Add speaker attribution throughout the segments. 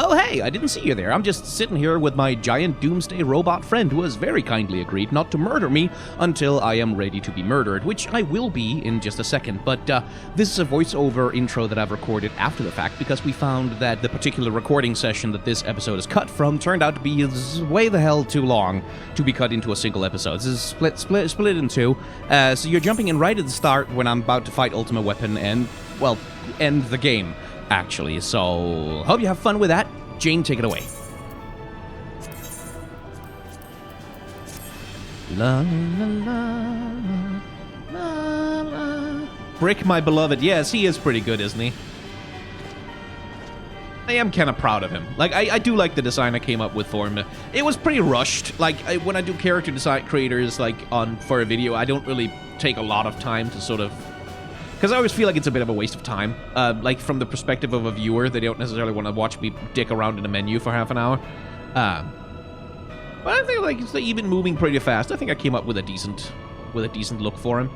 Speaker 1: Oh, hey, I didn't see you there. I'm just sitting here with my giant doomsday robot friend who has very kindly agreed not to murder me until I am ready to be murdered, which I will be in just a second. But this is a voiceover intro that I've recorded after the fact because we found that the particular recording session that this episode is cut from turned out to be way the hell too long to be cut into a single episode. This is split in two. So you're jumping in right at the start when I'm about to fight Ultimate Weapon and, well, end the game, actually. So, hope you have fun with that. Jane, take it away. La la la la la. Brick, my beloved. Yes, he is pretty good, isn't he? I am kind of proud of him. Like, I do like the design I came up with for him. It was pretty rushed. Like, when I do character design creators, like, for a video, I don't really take a lot of time to sort of... Because I always feel like it's a bit of a waste of time. Like, from the perspective of a viewer, they don't necessarily want to watch me dick around in a menu for half an hour. But I think, like, it's even moving pretty fast. I think I came up with a decent look for him.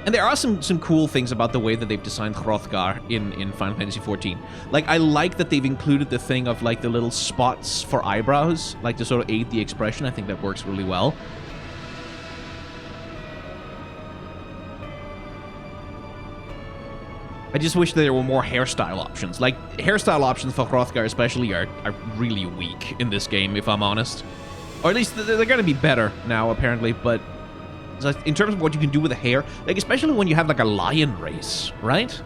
Speaker 1: And there are some cool things about the way that they've designed Hrothgar in Final Fantasy XIV. Like, I like that they've included the thing of, like, the little spots for eyebrows, like, to sort of aid the expression. I think that works really well. I just wish there were more hairstyle options. Like, hairstyle options for Hrothgar especially are really weak in this game, if I'm honest. Or at least they're going to be better now, apparently, but in terms of what you can do with the hair, like, especially when you have, like, a lion race, right?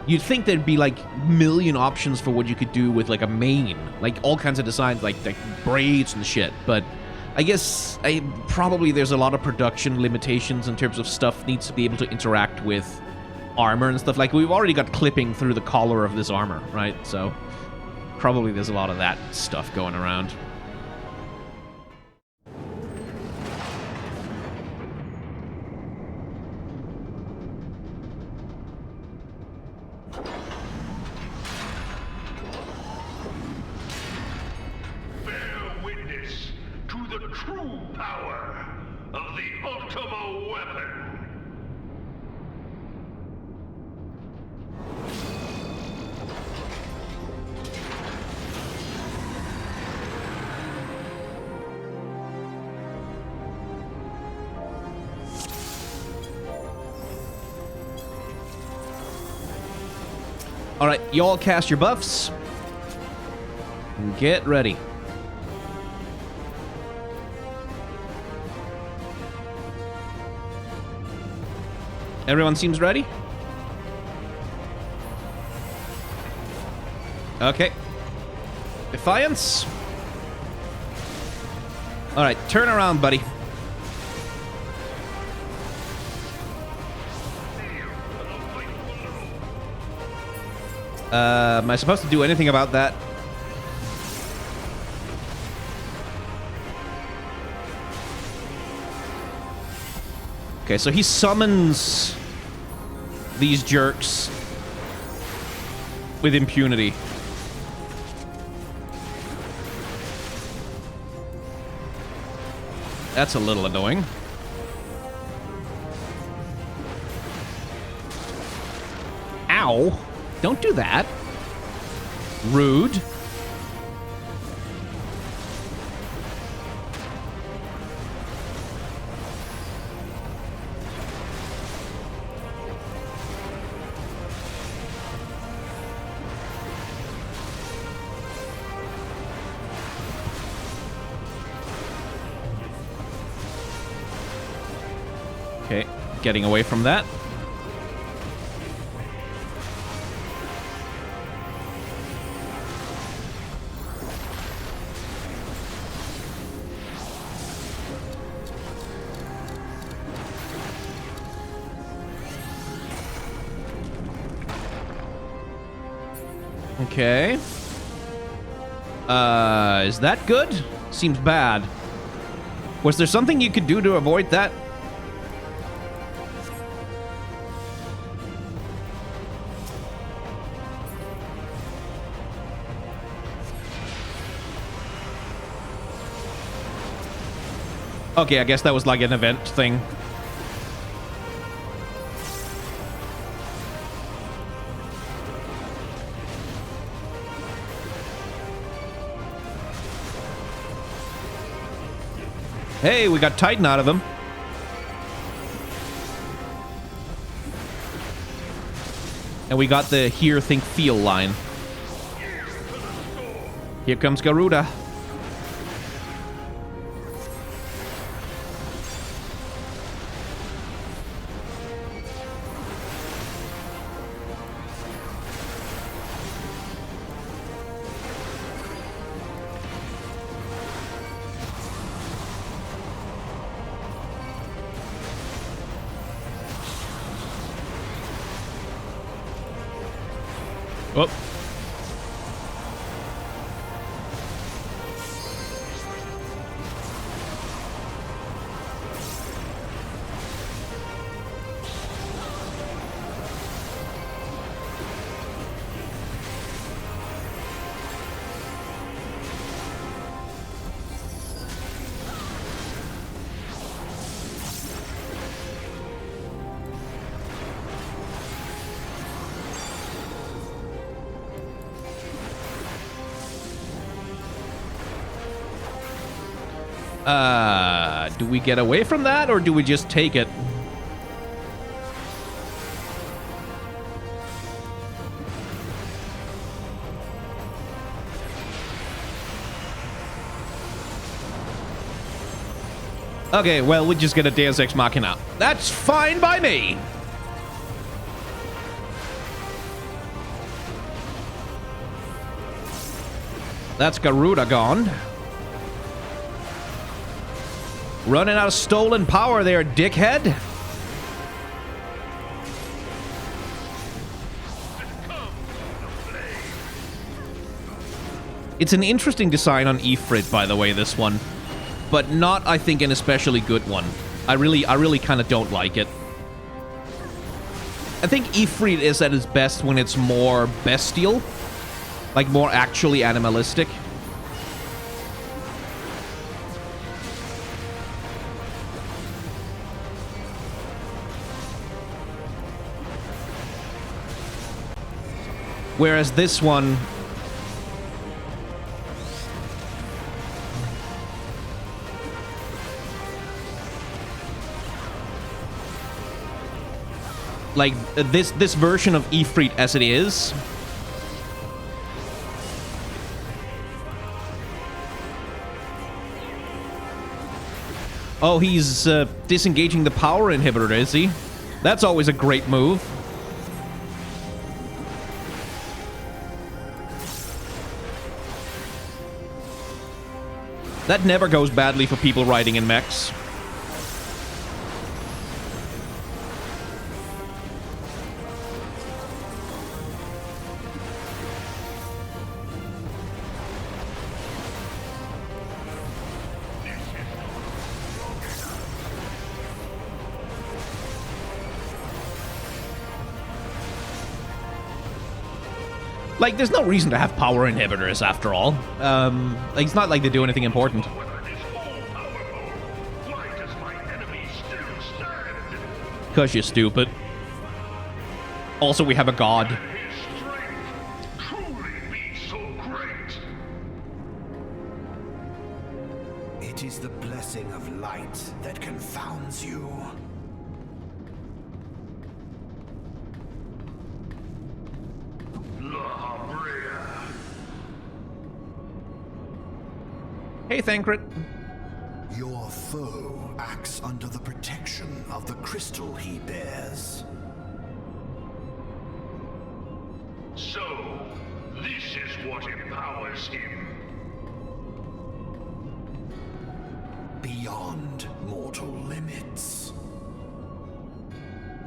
Speaker 1: You'd think there'd be, like, million options for what you could do with, like, a mane. Like, all kinds of designs, like braids and shit, but... I guess probably there's a lot of production limitations in terms of stuff needs to be able to interact with armor and stuff. Like, we've already got clipping through the collar of this armor, right? So probably there's a lot of that stuff going around.
Speaker 2: Bear witness to the true power of the Ultima Weapon.
Speaker 1: Alright, y'all cast your buffs. And get ready. Everyone seems ready? Okay. Defiance. Alright, turn around, buddy. Am I supposed to do anything about that? Okay, so he summons these jerks with impunity. That's a little annoying. Ow! Don't do that. Rude. Okay, getting away from that. Okay. Is that good? Seems bad. Was there something you could do to avoid that? Okay, I guess that was like an event thing. Hey, we got Titan out of him. And we got the hear, think, feel line. Here comes Garuda. Oh. Do we get away from that, or do we just take it? Okay, well, we just get a Deus Ex Machina. That's fine by me! That's Garuda gone. Running out of stolen power there, dickhead. It's an interesting design on Ifrit, by the way, this one. But not, I think, an especially good one. I really kind of don't like it. I think Ifrit is at its best when it's more bestial. Like, more actually animalistic. Whereas this one... like, this version of Ifrit as it is... Oh, he's disengaging the power inhibitor, is he? That's always a great move. That never goes badly for people riding in mechs. Like, there's no reason to have power inhibitors, after all. Like, it's not like they do anything important. Because you're stupid. Also, we have a god.
Speaker 3: It is the blessing of light that confounds you.
Speaker 1: Hey, Thancred.
Speaker 3: Your foe acts under the protection of the crystal he bears.
Speaker 2: So, this is what empowers him.
Speaker 3: Beyond mortal limits.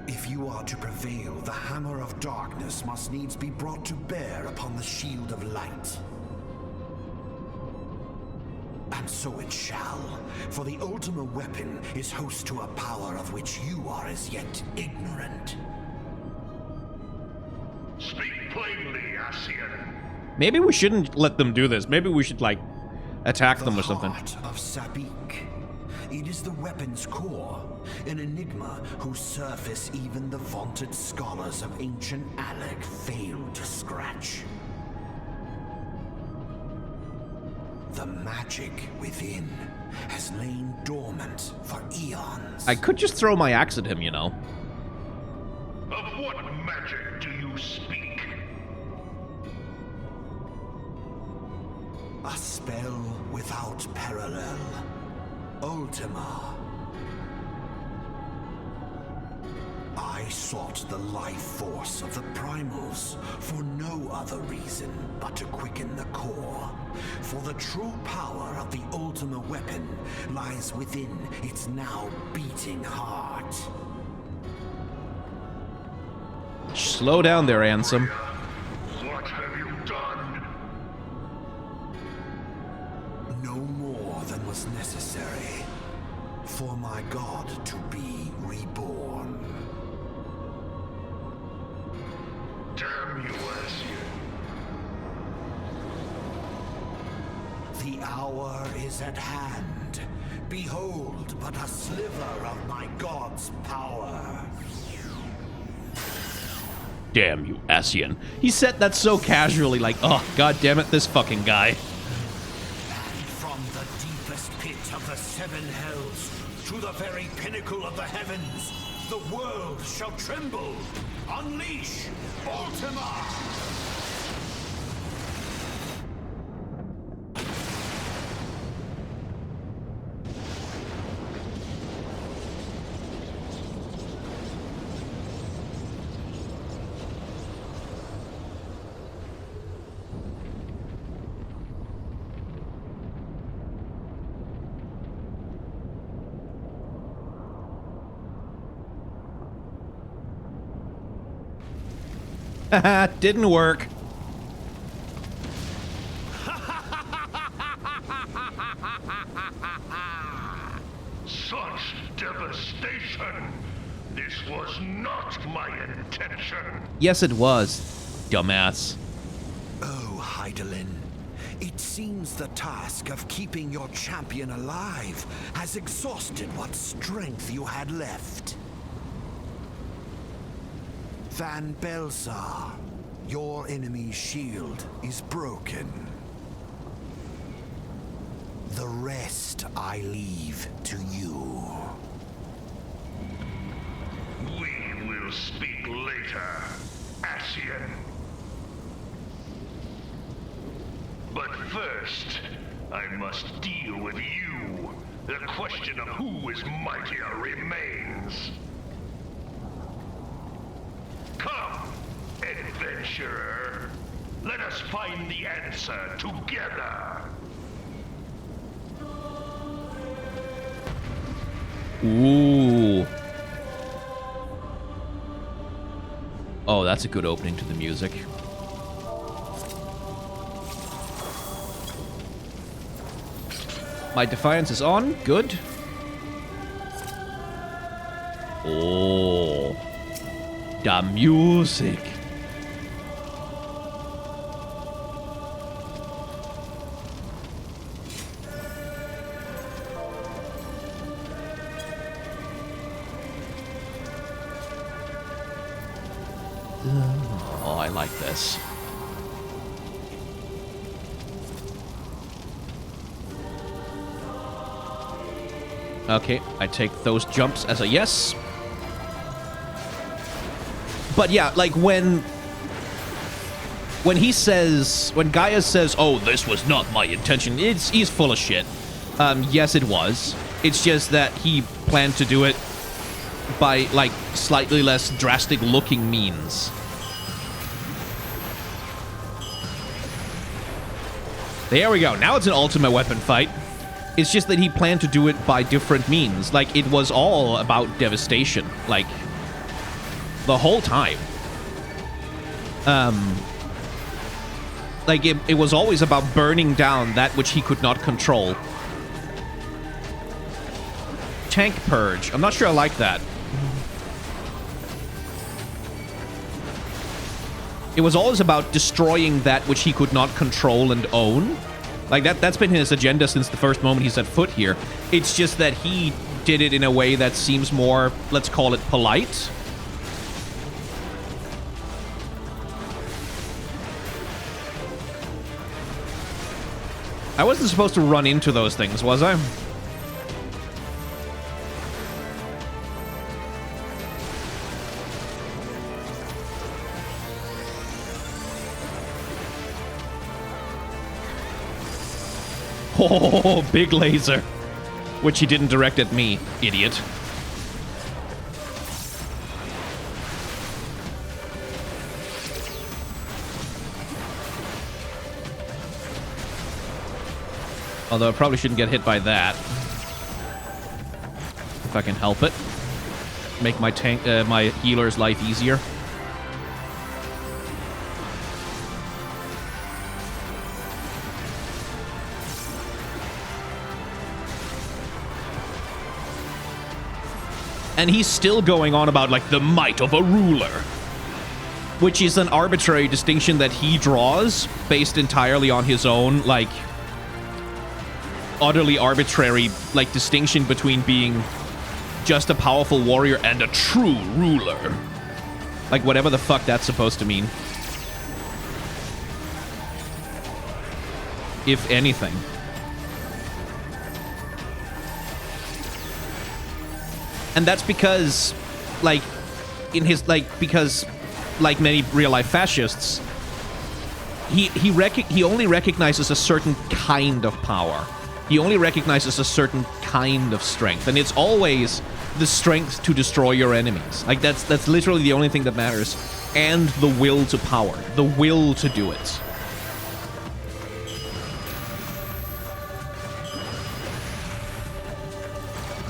Speaker 3: If you are to prevail, the hammer of darkness must needs be brought to bear upon the shield of light. And so it shall, for the Ultima weapon is host to a power of which you are as yet ignorant.
Speaker 2: Speak plainly, Ascian.
Speaker 1: Maybe we shouldn't let them do this. Maybe we should, like, attack them or something.
Speaker 3: The heart of Sabik. It is the weapon's core, an enigma whose surface even the vaunted scholars of ancient Alec failed to scratch. The magic within has lain dormant for eons.
Speaker 1: I could just throw my axe at him, you know.
Speaker 2: Of what magic do you speak?
Speaker 3: A spell without parallel. Ultima. I sought the life force of the primals for no other reason but to quicken the core. For the true power of the Ultima weapon lies within its now beating heart.
Speaker 1: Slow down there, Ansem.
Speaker 2: What have you done?
Speaker 3: No more than was necessary for my god to be reborn.
Speaker 2: Damn you, Asian.
Speaker 3: The hour is at hand. Behold but a sliver of my god's power.
Speaker 1: Damn you, Asian. He said that so casually, like, oh, god damn it, this fucking guy.
Speaker 3: And from the deepest pit of the seven hells to the very pinnacle of the heavens, the world shall tremble. Unleash Ultima!
Speaker 1: Haha, didn't work.
Speaker 2: Such devastation! This was not my intention!
Speaker 1: Yes, it was, dumbass.
Speaker 3: Oh, Heidelin. It seems the task of keeping your champion alive has exhausted what strength you had left. Van Belsar, your enemy's shield is broken. The rest I leave to you.
Speaker 2: We will speak later, Asian. But first, I must deal with you. The question of who is mightier remains. Come, adventurer. Let us find the answer together.
Speaker 1: Ooh. Oh, that's a good opening to the music. My defiance is on. Good. Oh. The music. Oh, I like this. Okay, I take those jumps as a yes. But yeah, like when he says, when Gaia says, "Oh, this was not my intention," he's full of shit. Yes, it was. It's just that he planned to do it by like slightly less drastic looking means. There we go. Now it's an ultimate weapon fight. It's just that he planned to do it by different means. Like, it was all about devastation. Like, the whole time. Like, it was always about burning down that which he could not control. Tank Purge. I'm not sure I like that. It was always about destroying that which he could not control and own. Like, that's been his agenda since the first moment he set foot here. It's just that he did it in a way that seems more, let's call it, polite. I wasn't supposed to run into those things, was I? Oh, big laser. Which he didn't direct at me, idiot. Although I probably shouldn't get hit by that. If I can help it. Make my tank, my healer's life easier. And he's still going on about, like, the might of a ruler. Which is an arbitrary distinction that he draws based entirely on his own, like, utterly arbitrary, like, distinction between being just a powerful warrior and a true ruler. Like, whatever the fuck that's supposed to mean. If anything. And that's because, like, in his, like, because, like many real-life fascists, he only recognizes a certain kind of power. He only recognizes a certain kind of strength, and it's always the strength to destroy your enemies. Like, that's literally the only thing that matters. And the will to power. The will to do it.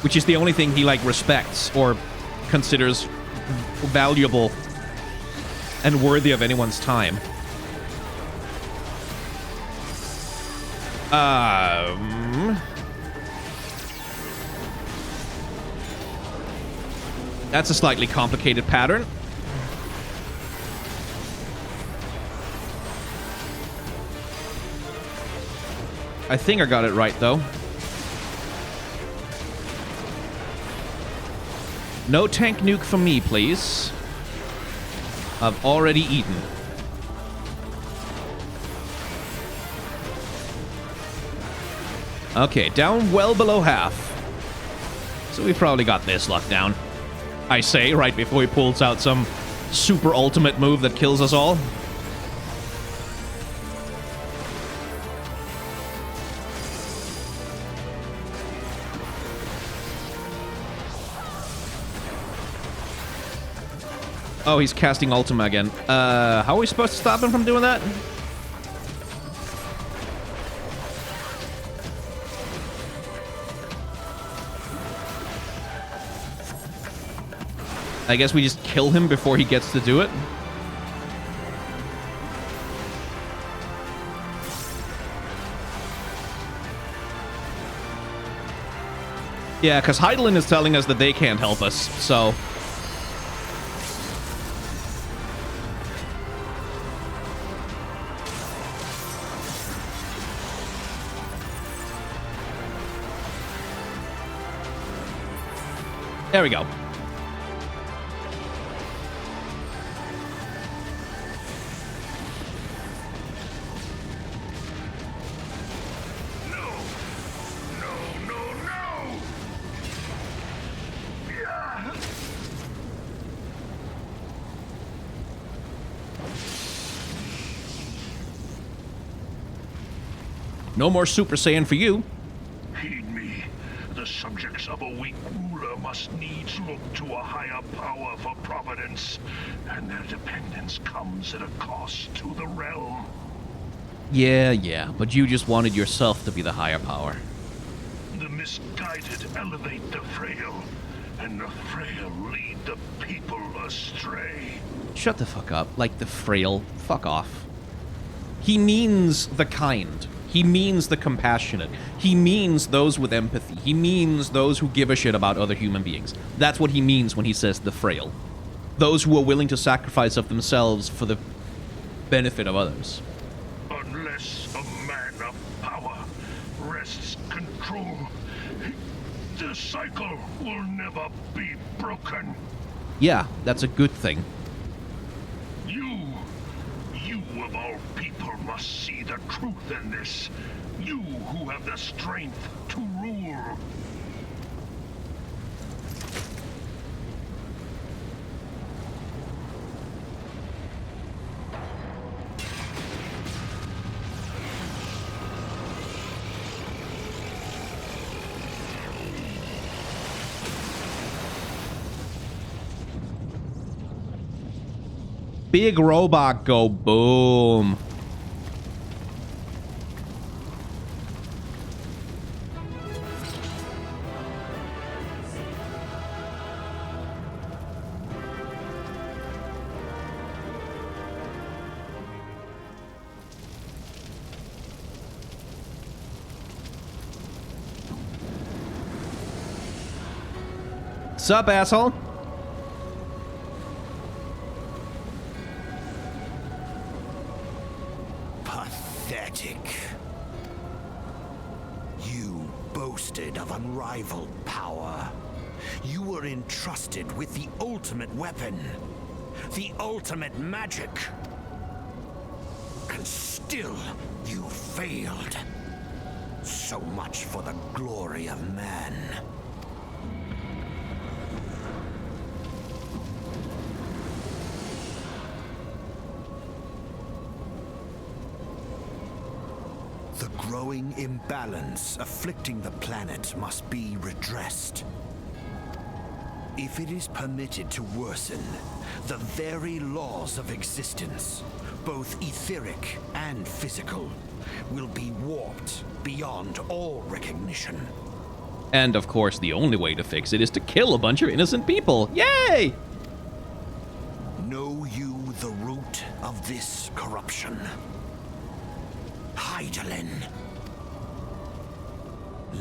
Speaker 1: Which is the only thing he, like, respects or considers valuable and worthy of anyone's time. That's a slightly complicated pattern. I think I got it right, though. No tank nuke for me, please. I've already eaten. Okay, down well below half. So we probably got this locked down. I say, right before he pulls out some super ultimate move that kills us all. Oh, he's casting Ultima again. How are we supposed to stop him from doing that? I guess we just kill him before he gets to do it. Yeah, because Heidelin is telling us that they can't help us, so... There we go. No more Super Saiyan for you.
Speaker 2: Heed me. The subjects of a weak ruler must needs look to a higher power for providence, and their dependence comes at a cost to the realm.
Speaker 1: Yeah, but you just wanted yourself to be the higher power.
Speaker 2: The misguided elevate the frail, and the frail lead the people astray.
Speaker 1: Shut the fuck up. Like the frail. Fuck off. He means the kind. He means the compassionate. He means those with empathy. He means those who give a shit about other human beings. That's what he means when he says the frail. Those who are willing to sacrifice of themselves for the benefit of others.
Speaker 2: Unless a man of power wrests control, the cycle will never be broken.
Speaker 1: Yeah, that's a good thing.
Speaker 2: You of all people must see the truth in this. You have the strength to rule.
Speaker 1: Big robot go boom. Sup, asshole?
Speaker 3: Pathetic. You boasted of unrivaled power. You were entrusted with the ultimate weapon, the ultimate magic. And still, you failed. So much for the glory of man. The growing imbalance afflicting the planet must be redressed. If it is permitted to worsen, the very laws of existence, both etheric and physical, will be warped beyond all recognition.
Speaker 1: And of course, the only way to fix it is to kill a bunch of innocent people. Yay!
Speaker 3: Know you the root of this corruption? Hydaelyn.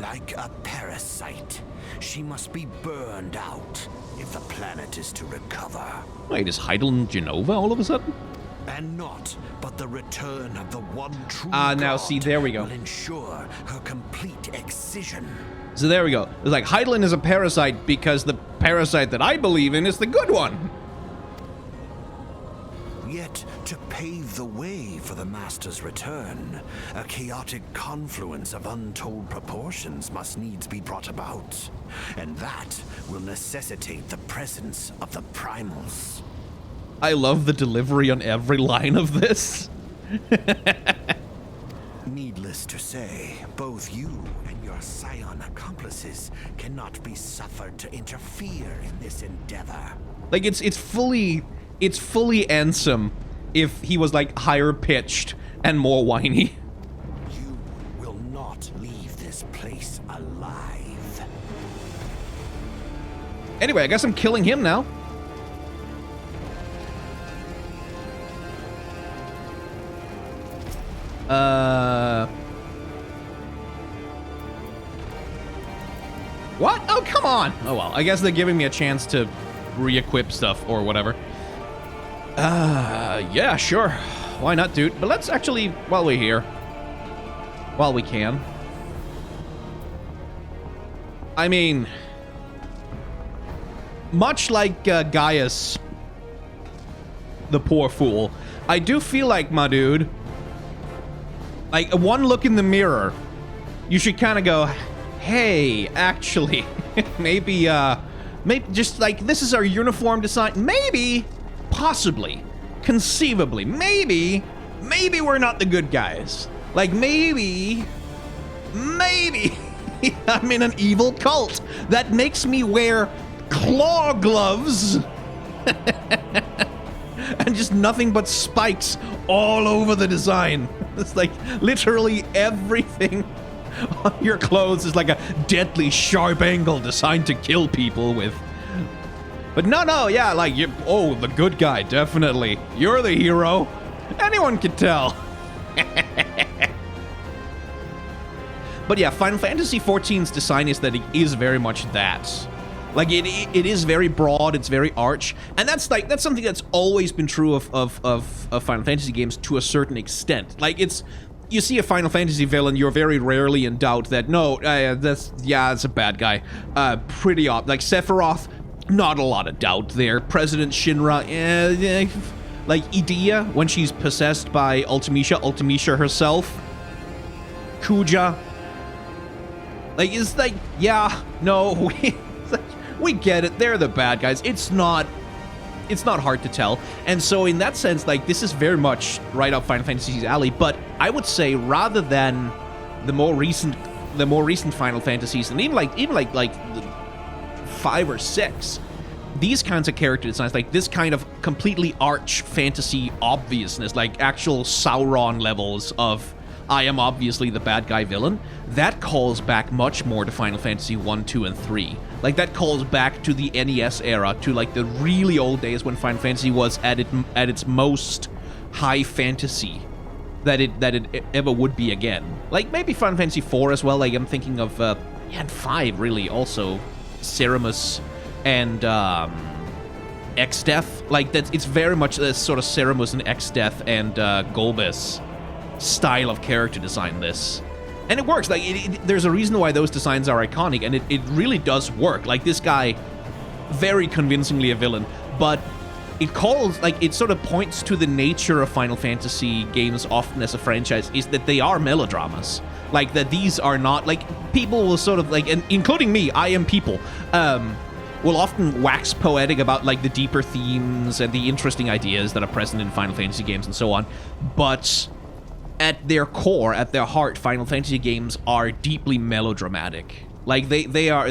Speaker 3: Like a parasite, she must be burned out if the planet is to recover.
Speaker 1: Wait, is Hydaelyn Genova all of a sudden?
Speaker 3: And not but the return of the one true
Speaker 1: now
Speaker 3: God
Speaker 1: see, there we go.
Speaker 3: will ensure her complete excision.
Speaker 1: So there we go. It's like, Hydaelyn is a parasite because the parasite that I believe in is the good one.
Speaker 3: Yet, to pave the way for the Master's return, a chaotic confluence of untold proportions must needs be brought about. And that will necessitate the presence of the primals.
Speaker 1: I love the delivery on every line of this.
Speaker 3: Needless to say, both you and your scion accomplices cannot be suffered to interfere in this endeavor.
Speaker 1: Like, it's fully Ansem if he was, like, higher pitched and more whiny.
Speaker 3: You will not leave this place alive.
Speaker 1: Anyway, I guess I'm killing him now. What? Oh, come on! Oh well, I guess they're giving me a chance to re-equip stuff or whatever. Yeah, sure. Why not, dude? But let's actually, while we're here, while we can. I mean, much like Gaius, the poor fool, I do feel like, my dude, like, one look in the mirror, you should kind of go, hey, actually, maybe just like, this is our uniform design. Maybe, possibly, conceivably, maybe we're not the good guys. Like, maybe I'm in an evil cult that makes me wear claw gloves and just nothing but spikes all over the design. It's like literally everything on your clothes is like a deadly sharp angle designed to kill people with. But no, yeah, like, oh, the good guy, definitely. You're the hero. Anyone can tell. But yeah, Final Fantasy XIV's design aesthetic is very much that. Like, it is very broad, it's very arch, and that's something that's always been true of Final Fantasy games to a certain extent. Like, you see a Final Fantasy villain, you're very rarely in doubt that, no, that's a bad guy. Pretty odd. Like, Sephiroth, not a lot of doubt there. President Shinra, like, Edea, when she's possessed by Ultimecia herself. Kuja, Like, it's like, yeah, no, we get it. They're the bad guys. It's not hard to tell. And so in that sense, like, this is very much right up Final Fantasy's alley. But I would say rather than the more recent Final Fantasies, and even like the 5 or 6, these kinds of character designs, like this kind of completely arch fantasy obviousness, like actual Sauron levels of I am obviously the bad guy villain, that calls back much more to Final Fantasy 1, 2, and 3. Like, that calls back to the NES era, to like the really old days when Final Fantasy was at its most high fantasy that it ever would be again. Like, maybe Final Fantasy 4 as well. Like, I'm thinking of and 5 really also, Ceramus and Exdeath. Like, it's very much this sort of Ceramus and Exdeath and Golbez style of character design, this. And it works. Like, there's a reason why those designs are iconic, and it really does work. Like, this guy, very convincingly a villain, but it calls, like, it sort of points to the nature of Final Fantasy games often as a franchise, is that they are melodramas. Like, that these are not, like, people will sort of, like, and including me, I am people, will often wax poetic about, like, the deeper themes and the interesting ideas that are present in Final Fantasy games and so on, but at their core, at their heart, Final Fantasy games are deeply melodramatic. Like, they are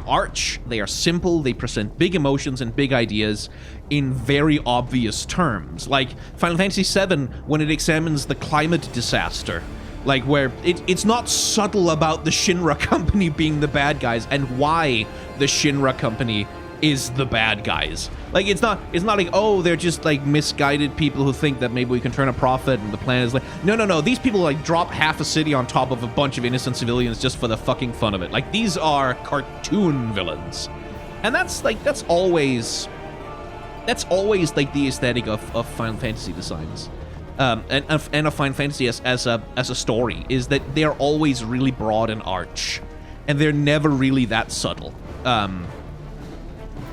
Speaker 1: arch, they are simple, they present big emotions and big ideas in very obvious terms. Like Final Fantasy VII, when it examines the climate disaster, like where it's not subtle about the Shinra Company being the bad guys and why the Shinra Company is the bad guys. Like, it's not like, oh, they're just like misguided people who think that maybe we can turn a profit and the planet is like, no, these people like drop half a city on top of a bunch of innocent civilians just for the fucking fun of it. Like, these are cartoon villains. And that's always like the aesthetic of Final Fantasy designs. And of Final Fantasy as a story, is that they're always really broad and arch, and they're never really that subtle.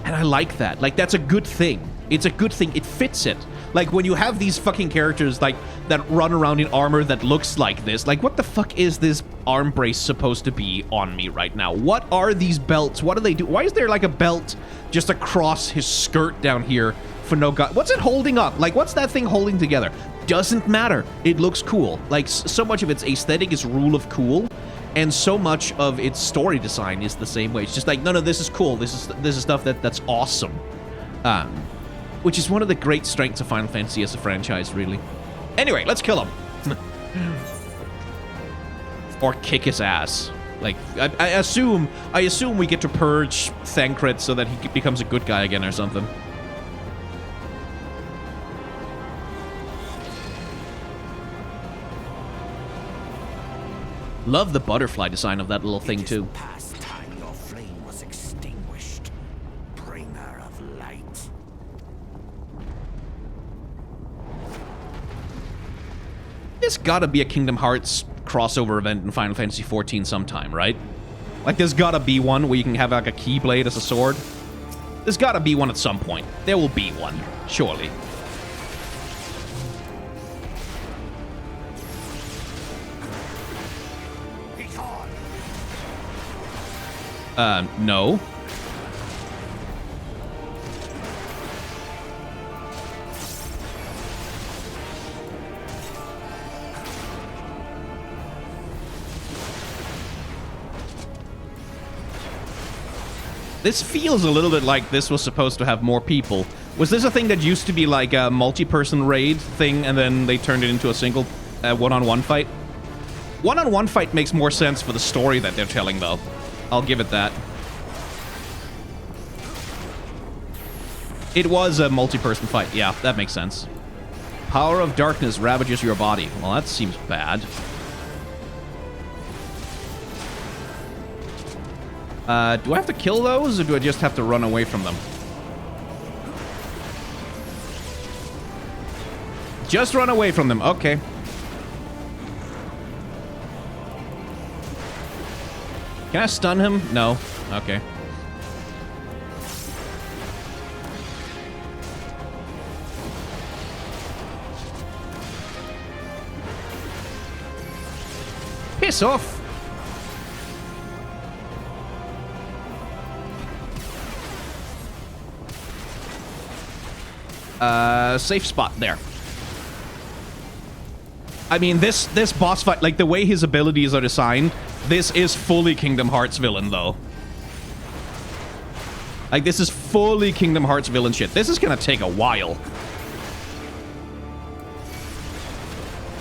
Speaker 1: And I like that. Like, that's a good thing. It's a good thing. It fits it. Like, when you have these fucking characters, like, that run around in armor that looks like this, like, what the fuck is this arm brace supposed to be on me right now? What are these belts? What do they do? Why is there, like, a belt just across his skirt down here for no god? What's it holding up? Like, what's that thing holding together? Doesn't matter. It looks cool. Like, so much of its aesthetic is rule of cool, and so much of its story design is the same way. It's just like, no, this is cool. This is stuff that's awesome. Which is one of the great strengths of Final Fantasy as a franchise, really. Anyway, let's kill him. Or kick his ass. Like, I assume we get to purge Thancred so that he becomes a good guy again or something. Love the butterfly design of that little thing, too.
Speaker 3: Past time your flame was extinguished, bringer of light.
Speaker 1: There's gotta be a Kingdom Hearts crossover event in Final Fantasy XIV sometime, right? Like, there's gotta be one where you can have, like, a Keyblade as a sword. There's gotta be one at some point. There will be one, surely. No. This feels a little bit like this was supposed to have more people. Was this a thing that used to be like a multi-person raid thing, and then they turned it into a single one-on-one fight? One-on-one fight makes more sense for the story that they're telling, though. I'll give it that. It was a multi-person fight. Yeah, that makes sense. Power of darkness ravages your body. Well, that seems bad. Do I have to kill those, or do I just have to run away from them? Just run away from them. Okay. Can I stun him? No. Okay. Piss off. safe spot there. I mean, this boss fight, like, the way his abilities are designed, this is fully Kingdom Hearts villain, though. Like, this is fully Kingdom Hearts villain shit. This is gonna take a while.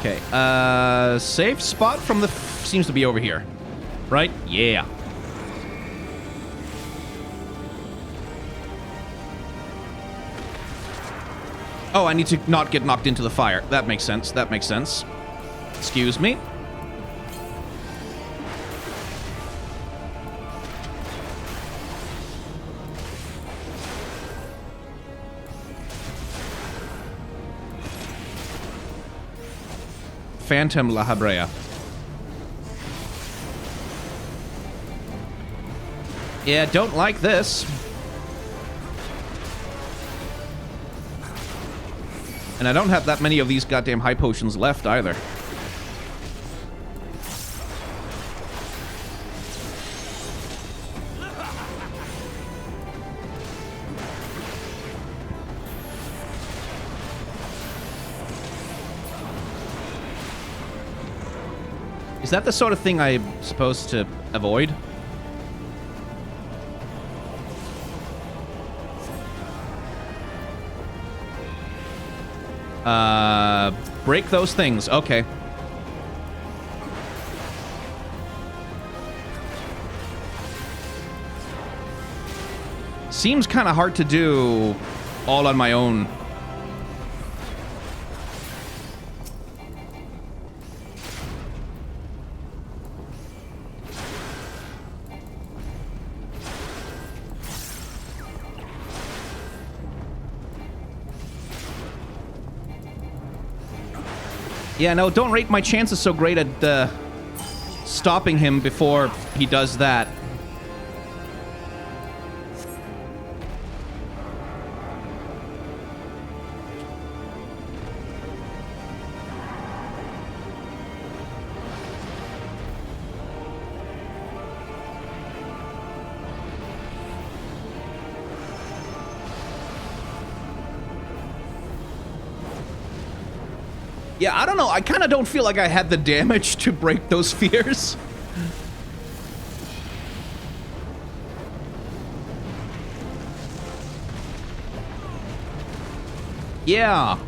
Speaker 1: Okay, safe spot from the... seems to be over here. Right? Yeah. Oh, I need to not get knocked into the fire. That makes sense. That makes sense. Excuse me. Phantom La Habrea. Yeah, don't like this. And I don't have that many of these goddamn high potions left either. Is that the sort of thing I'm supposed to avoid? Break those things. Okay. Seems kind of hard to do all on my own. Yeah, no, don't rate my chances so great at stopping him before he does that. Yeah, I don't know. I kind of don't feel like I had the damage to break those spheres. Yeah.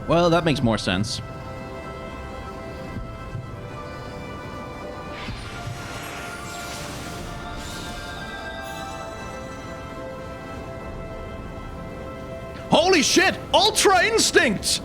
Speaker 1: Well, that makes more sense. Holy shit! Ultra Instinct!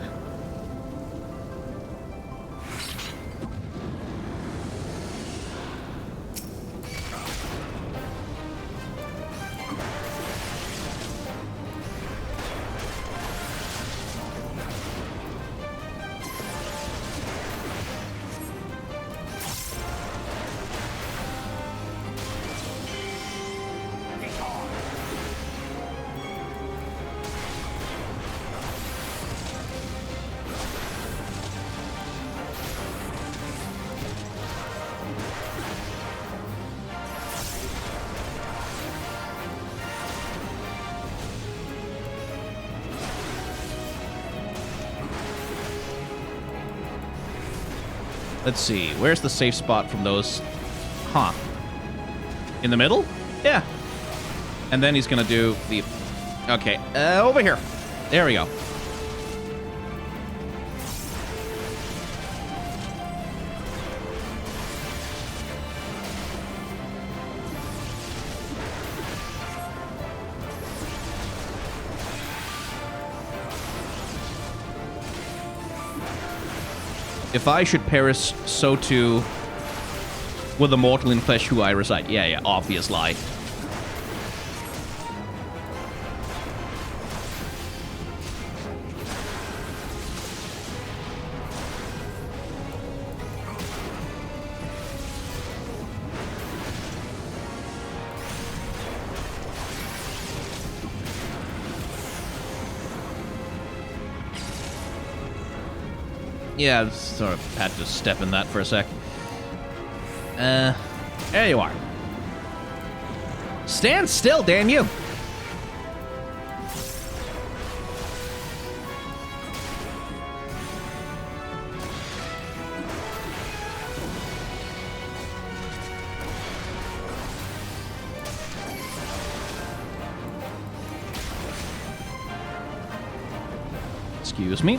Speaker 1: Let's see. Where's the safe spot from those? Huh. In the middle? Yeah. And then he's gonna do the... Okay. Over here. There we go. If I should perish, so too with the mortal in flesh who I reside. Yeah, obvious lie. Yeah, I sort of had to step in that for a sec. There you are. Stand still, damn you! Excuse me.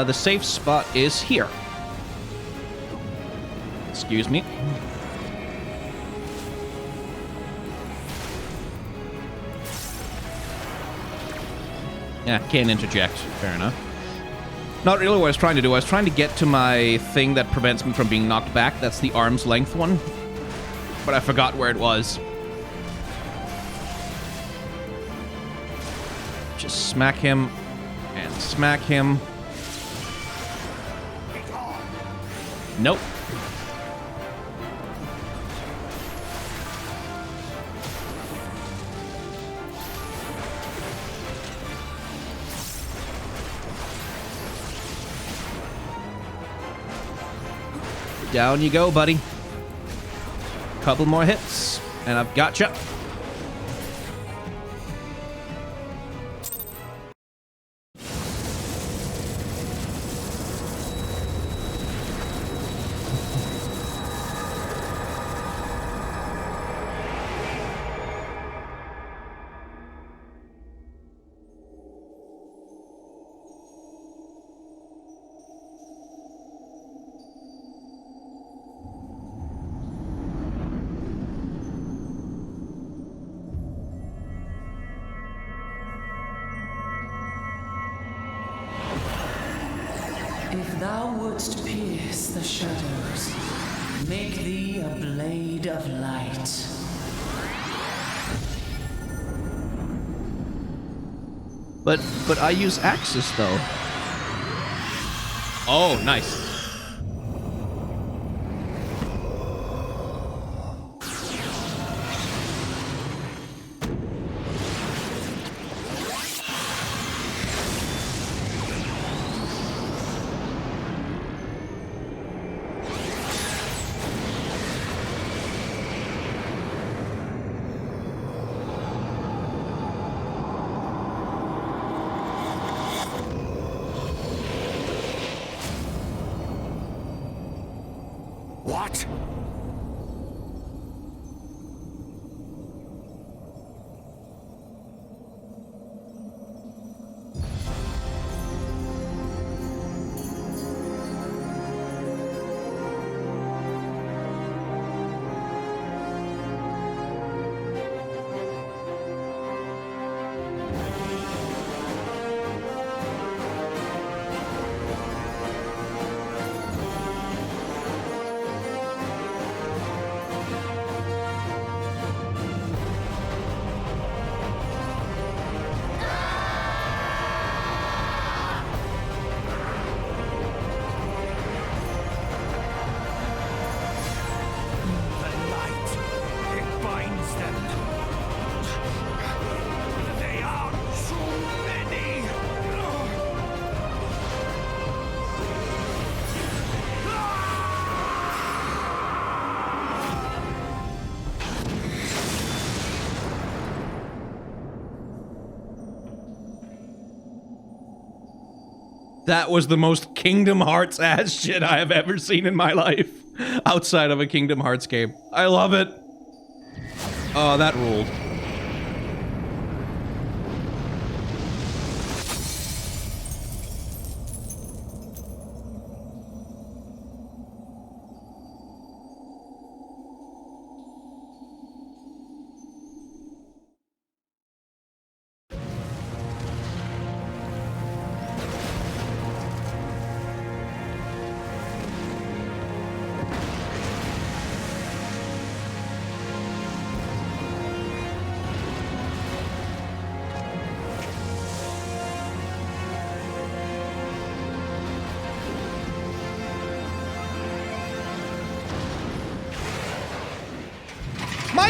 Speaker 1: The safe spot is here. Excuse me. Yeah, can't interject. Fair enough. Not really what I was trying to do. I was trying to get to my thing that prevents me from being knocked back. That's the arm's length one. But I forgot where it was. Just smack him. And smack him. Nope. Down you go, buddy. Couple more hits, and I've gotcha.
Speaker 4: If thou wouldst pierce the shadows, make thee a blade of light.
Speaker 1: But I use axes though. Oh, nice.
Speaker 3: What?
Speaker 1: That was the most Kingdom Hearts ass shit I have ever seen in my life. Outside of a Kingdom Hearts game. I love it. Oh, that ruled.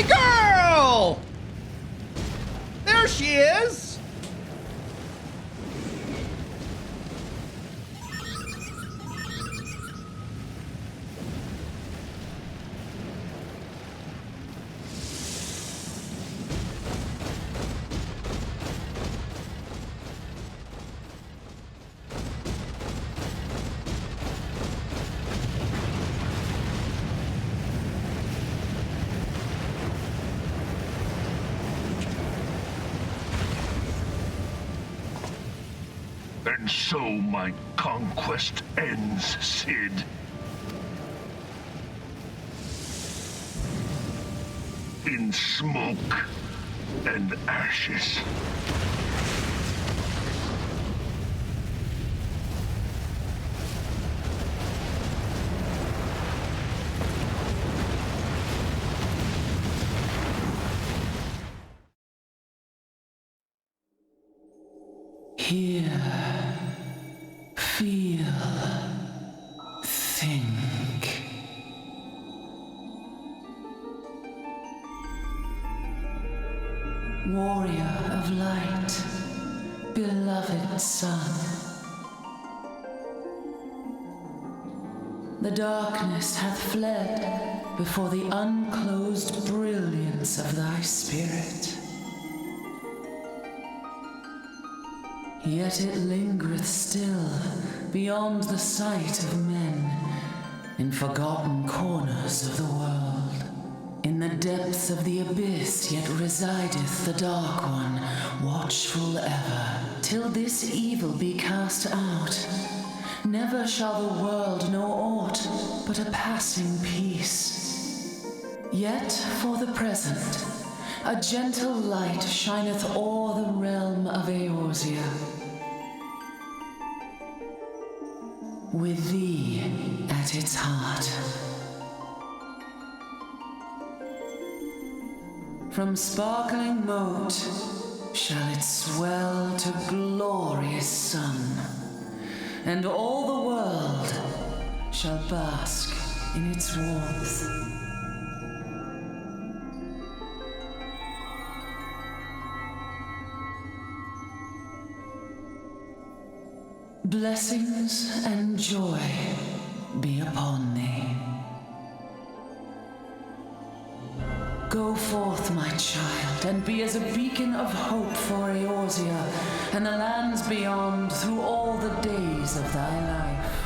Speaker 1: my girl! There she is!
Speaker 2: And so my conquest ends, Cid. In smoke and ashes.
Speaker 4: Hear, feel, think. Warrior of light, beloved son. The darkness hath fled before the unclosed brilliance of thy spirit. Yet it lingereth still beyond the sight of men, in forgotten corners of the world. In the depths of the abyss yet resideth the Dark One, watchful ever, till this evil be cast out. Never shall the world know aught but a passing peace. Yet for the present, a gentle light shineth o'er the realm of Eorzea. With thee at its heart. From sparkling moat shall it swell to glorious sun, and all the world shall bask in its warmth. Blessings and joy be upon thee. Go forth, my child, and be as a beacon of hope for Eorzea and the lands beyond through all the days of thy life.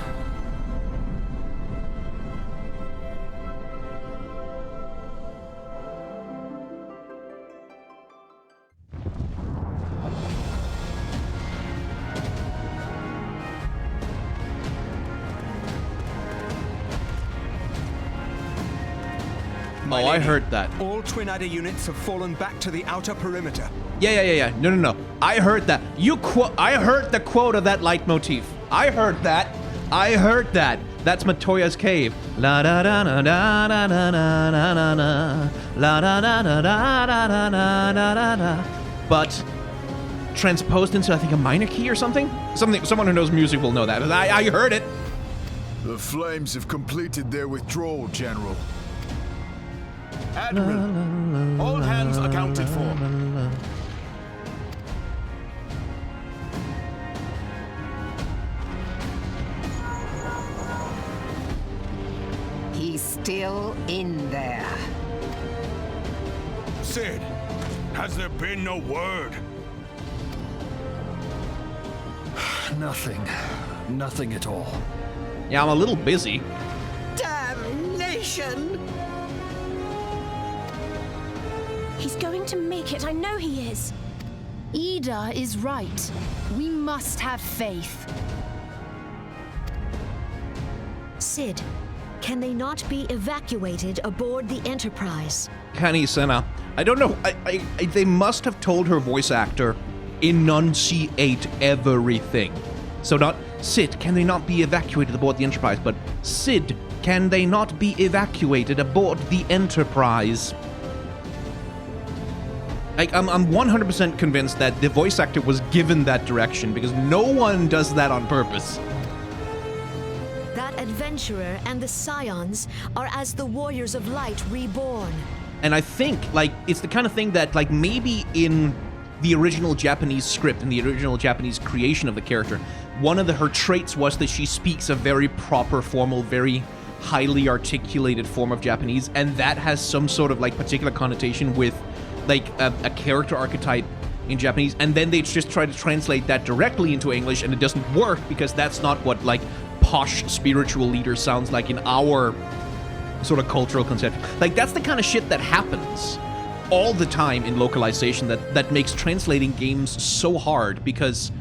Speaker 1: Oh, I heard that.
Speaker 5: All Twin Adder units have fallen back to the outer perimeter.
Speaker 1: Yeah. No. I heard that. I heard the quote of that leitmotif. I heard that. That's Matoya's cave. La da da da da da da da da da. La da da da da da da da da. But transposed into, I think, a minor key or something. Someone who knows music will know that. I heard it.
Speaker 6: The Flames have completed their withdrawal, General. Admiral, all hands accounted for.
Speaker 7: He's still in there.
Speaker 2: Cid, has there been no word?
Speaker 6: Nothing at all.
Speaker 1: Yeah, I'm a little busy.
Speaker 7: Damnation!
Speaker 8: He's going to make it, I know he is. Ida is right. We must have faith.
Speaker 9: Cid, can they not be evacuated aboard the Enterprise?
Speaker 1: Kenny Senna. I don't know. They must have told her voice actor, enunciate everything. So not, Cid, can they not be evacuated aboard the Enterprise? But, Cid, can they not be evacuated aboard the Enterprise? I'm 100% convinced that the voice actor was given that direction, because no one does that on purpose.
Speaker 9: That adventurer and the Scions are as the Warriors of Light reborn.
Speaker 1: And I think, like, it's the kind of thing that, like, maybe in the original Japanese script, in the original Japanese creation of the character, one of her traits was that she speaks a very proper, formal, very highly articulated form of Japanese, and that has some sort of, like, particular connotation with, like, a character archetype in Japanese, and then they just try to translate that directly into English, and it doesn't work because that's not what, like, posh spiritual leader sounds like in our sort of cultural concept. Like, that's the kind of shit that happens all the time in localization that makes translating games so hard, because,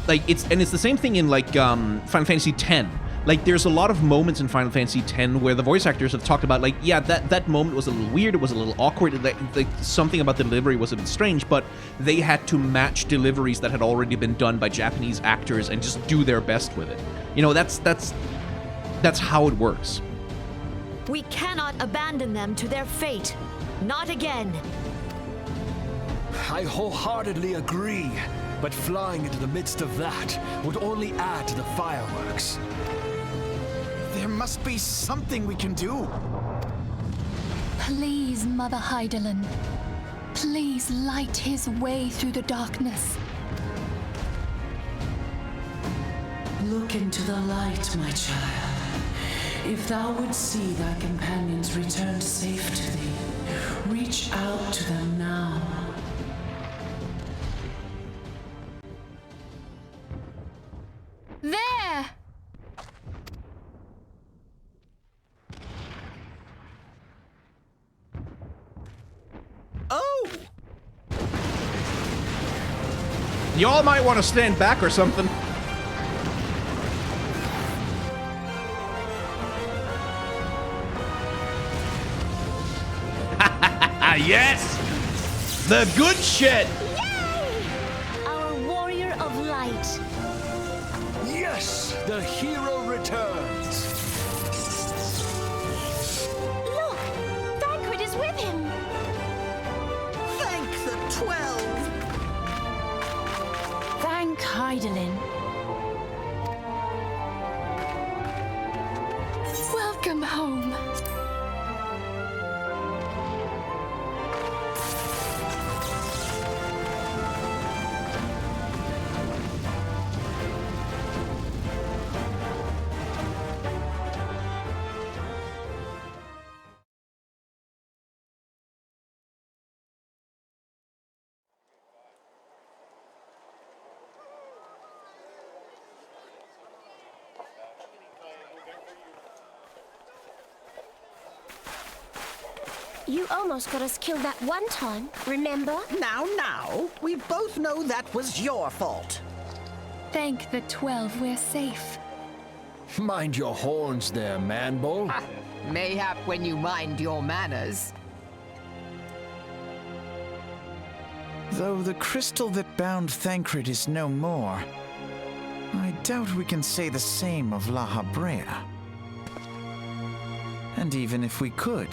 Speaker 1: like, it's the same thing in, like, Final Fantasy X. Like, there's a lot of moments in Final Fantasy X where the voice actors have talked about, like, yeah, that moment was a little weird, it was a little awkward, like, something about the delivery was a bit strange, but they had to match deliveries that had already been done by Japanese actors and just do their best with it. You know, that's how it works.
Speaker 9: We cannot abandon them to their fate. Not again.
Speaker 5: I wholeheartedly agree, but flying into the midst of that would only add to the fireworks.
Speaker 10: There must be something we can do.
Speaker 8: Please, Mother Hydaelyn. Please light his way through the darkness.
Speaker 4: Look into the light, my child. If thou wouldst see thy companions return safe to thee, reach out to them now.
Speaker 8: There!
Speaker 10: Oh!
Speaker 1: Y'all might want to stand back or something. Yes! The good shit!
Speaker 9: Yay! Our warrior of light.
Speaker 5: Yes! The hero returns!
Speaker 8: Look! Thancred is with him!
Speaker 10: Thank the 12!
Speaker 8: Thank Hydaelyn. Welcome home. You almost got us killed that one time, remember?
Speaker 10: Now, we both know that was your fault.
Speaker 8: Thank the 12 we're safe.
Speaker 5: Mind your horns there, man-bull.
Speaker 7: Mayhap when you mind your manners.
Speaker 10: Though the crystal that bound Thancred is no more, I doubt we can say the same of La Habrea. And even if we could,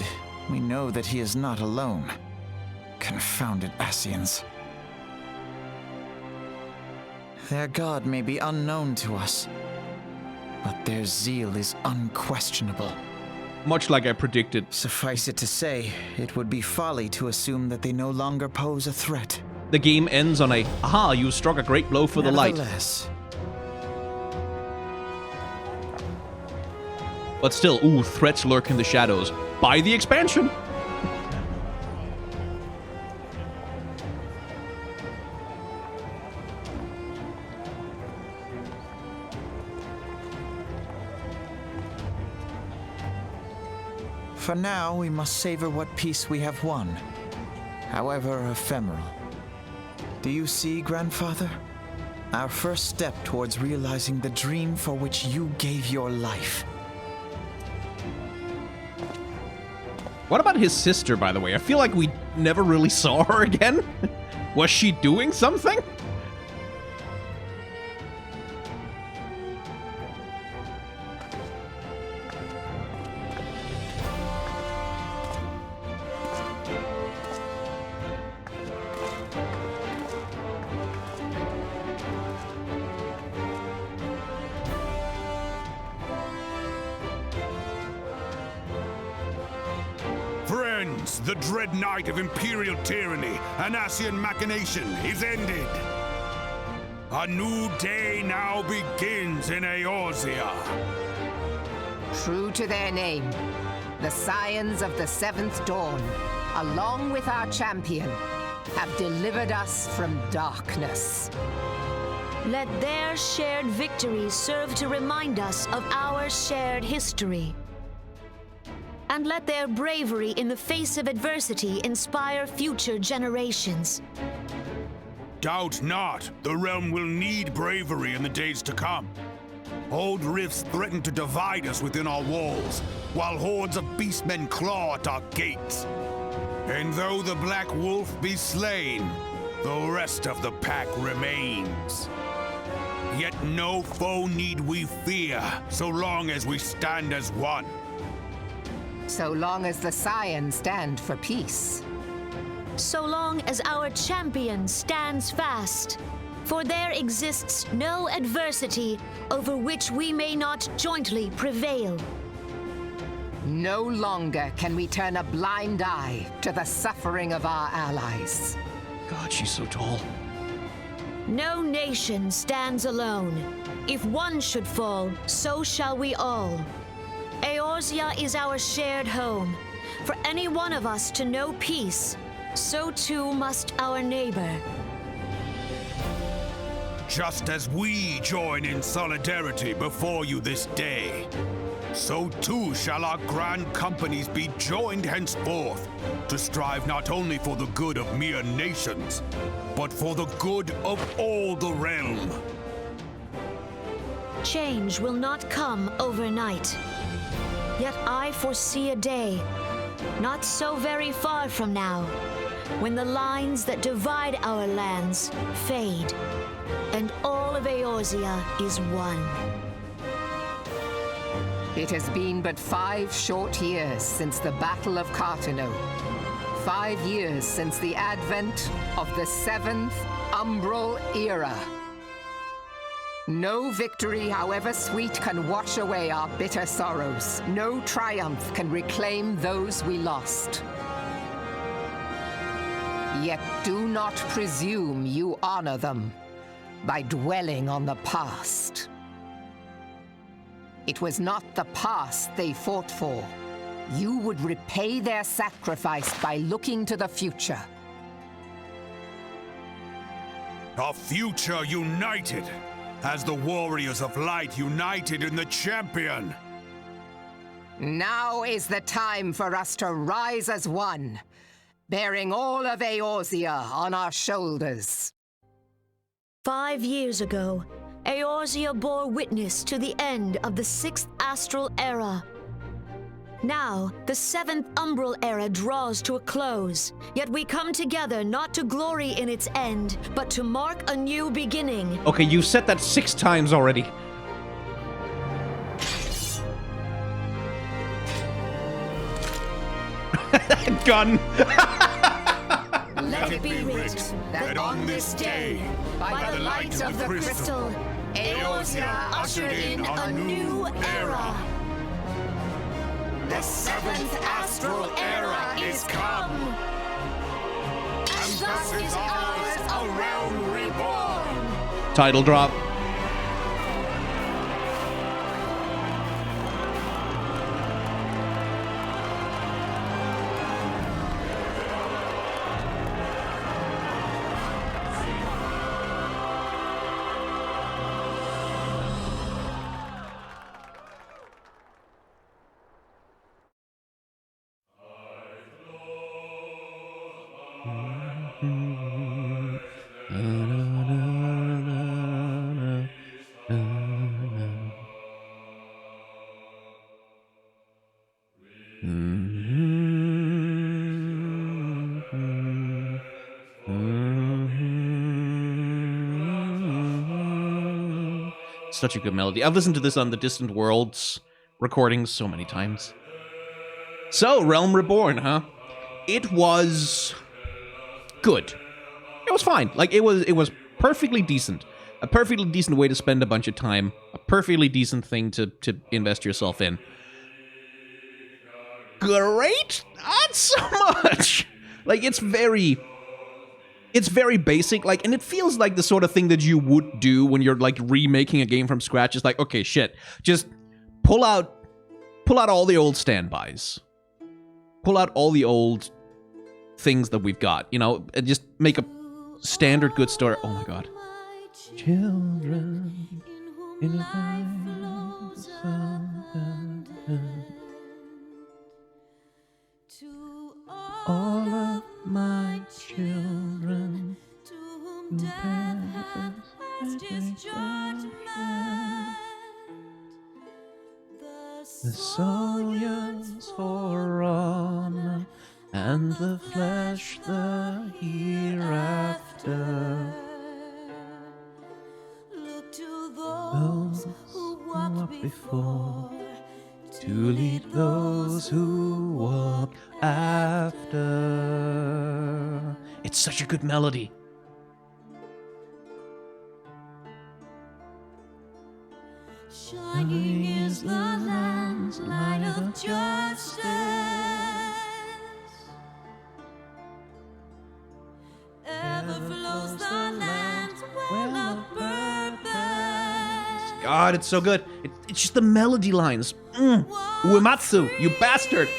Speaker 10: we know that he is not alone. Confounded Ascians. Their god may be unknown to us, but their zeal is unquestionable.
Speaker 1: Much like I predicted.
Speaker 10: Suffice it to say, it would be folly to assume that they no longer pose a threat.
Speaker 1: The game ends on a, aha, you struck a great blow for the light.
Speaker 10: Nevertheless,
Speaker 1: But still, ooh, threats lurk in the shadows. Buy the expansion!
Speaker 10: for now, we must savor what peace we have won, however ephemeral. Do you see, Grandfather? Our first step towards realizing the dream for which you gave your life.
Speaker 1: What about his sister, by the way? I feel like we never really saw her again. Was she doing something?
Speaker 6: Friends,
Speaker 11: Yes, the dread night of Imperial tyranny and Ascian machination is ended. A new day now begins in Eorzea.
Speaker 7: True to their name, the Scions of the Seventh Dawn, along with our champion, have delivered us from darkness.
Speaker 9: Let their shared victory serve to remind us of our shared history. And let their bravery in the face of adversity inspire future generations.
Speaker 11: Doubt not, the realm will need bravery in the days to come. Old rifts threaten to divide us within our walls, while hordes of beastmen claw at our gates. And though the Black Wolf be slain, the rest of the pack remains. Yet no foe need we fear, so long as we stand as one.
Speaker 7: So long as the Scions stand for peace.
Speaker 9: So long as our champion stands fast. For there exists no adversity over which we may not jointly prevail.
Speaker 7: No longer can we turn a blind eye to the suffering of our allies.
Speaker 1: God, she's so tall.
Speaker 9: No nation stands alone. If one should fall, so shall we all. Eorzea is our shared home. For any one of us to know peace, so too must our neighbor.
Speaker 11: Just as we join in solidarity before you this day, so too shall our grand companies be joined henceforth to strive not only for the good of mere nations, but for the good of all the realm.
Speaker 9: Change will not come overnight. Yet I foresee a day, not so very far from now, when the lines that divide our lands fade, and all of Eorzea is one.
Speaker 7: It has been but 5 short years since the Battle of Cartano. 5 years since the advent of the 7th Umbral Era. No victory, however sweet, can wash away our bitter sorrows. No triumph can reclaim those we lost. Yet do not presume you honor them by dwelling on the past. It was not the past they fought for. You would repay their sacrifice by looking to the future.
Speaker 11: A future united, as the warriors of light united in the champion.
Speaker 7: Now is the time for us to rise as one, bearing all of Eorzea on our shoulders.
Speaker 9: 5 years ago, Eorzea bore witness to the end of the 6th Astral Era. Now, the 7th Umbral Era draws to a close, yet we come together not to glory in its end, but to mark a new beginning.
Speaker 1: Okay, you've said that 6 times already. Gun!
Speaker 7: Let it be writ that on this day, by the light of the crystal, Eorzea ushered in a new era. The 7th Astral Era is come, and thus is ours a realm reborn.
Speaker 1: Title drop. Such a good melody. I've listened to this on the Distant Worlds recordings so many times. So, Realm Reborn, huh? It was good. It was fine. Like, it was perfectly decent. A perfectly decent way to spend a bunch of time. A perfectly decent thing to invest yourself in. great? Not so much. Like, it's very basic, like, and it feels like the sort of thing that you would do when you're, like, remaking a game from scratch. It's like, okay, shit, just pull out all the old standbys. Pull out all the old things that we've got, you know, and just make a standard good story. Oh my god. Children in a all of my children to whom death has just judgment. The soul yearns for honor, and the flesh the hereafter.
Speaker 7: Look to those who walked before,
Speaker 1: to lead those who walk after. It's such a good melody.
Speaker 7: shining is the land's light of justice. Ever flows the land's well of purpose.
Speaker 1: God, it's so good. It's just the melody lines. Uematsu, you bastard.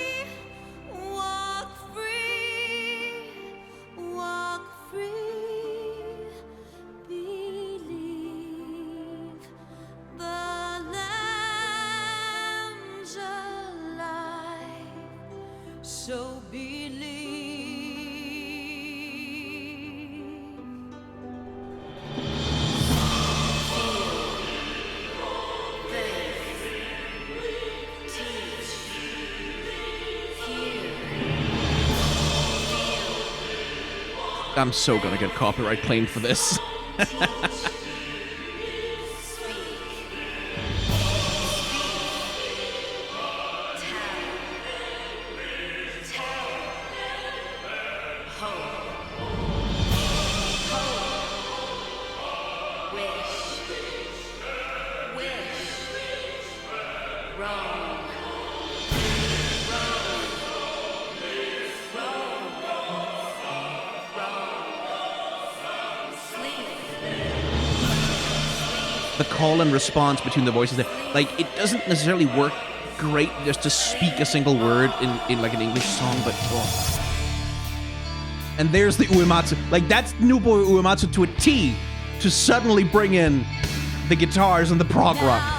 Speaker 7: Walk free, believe the lamb's alive, so believe.
Speaker 1: I'm so gonna get copyright claimed for this. The call and response between the voices there, like, it doesn't necessarily work great just to speak a single word in like an English song, but oh. And there's the Uematsu. Like, that's New Boy Uematsu to a T, to suddenly bring in the guitars and the prog rock.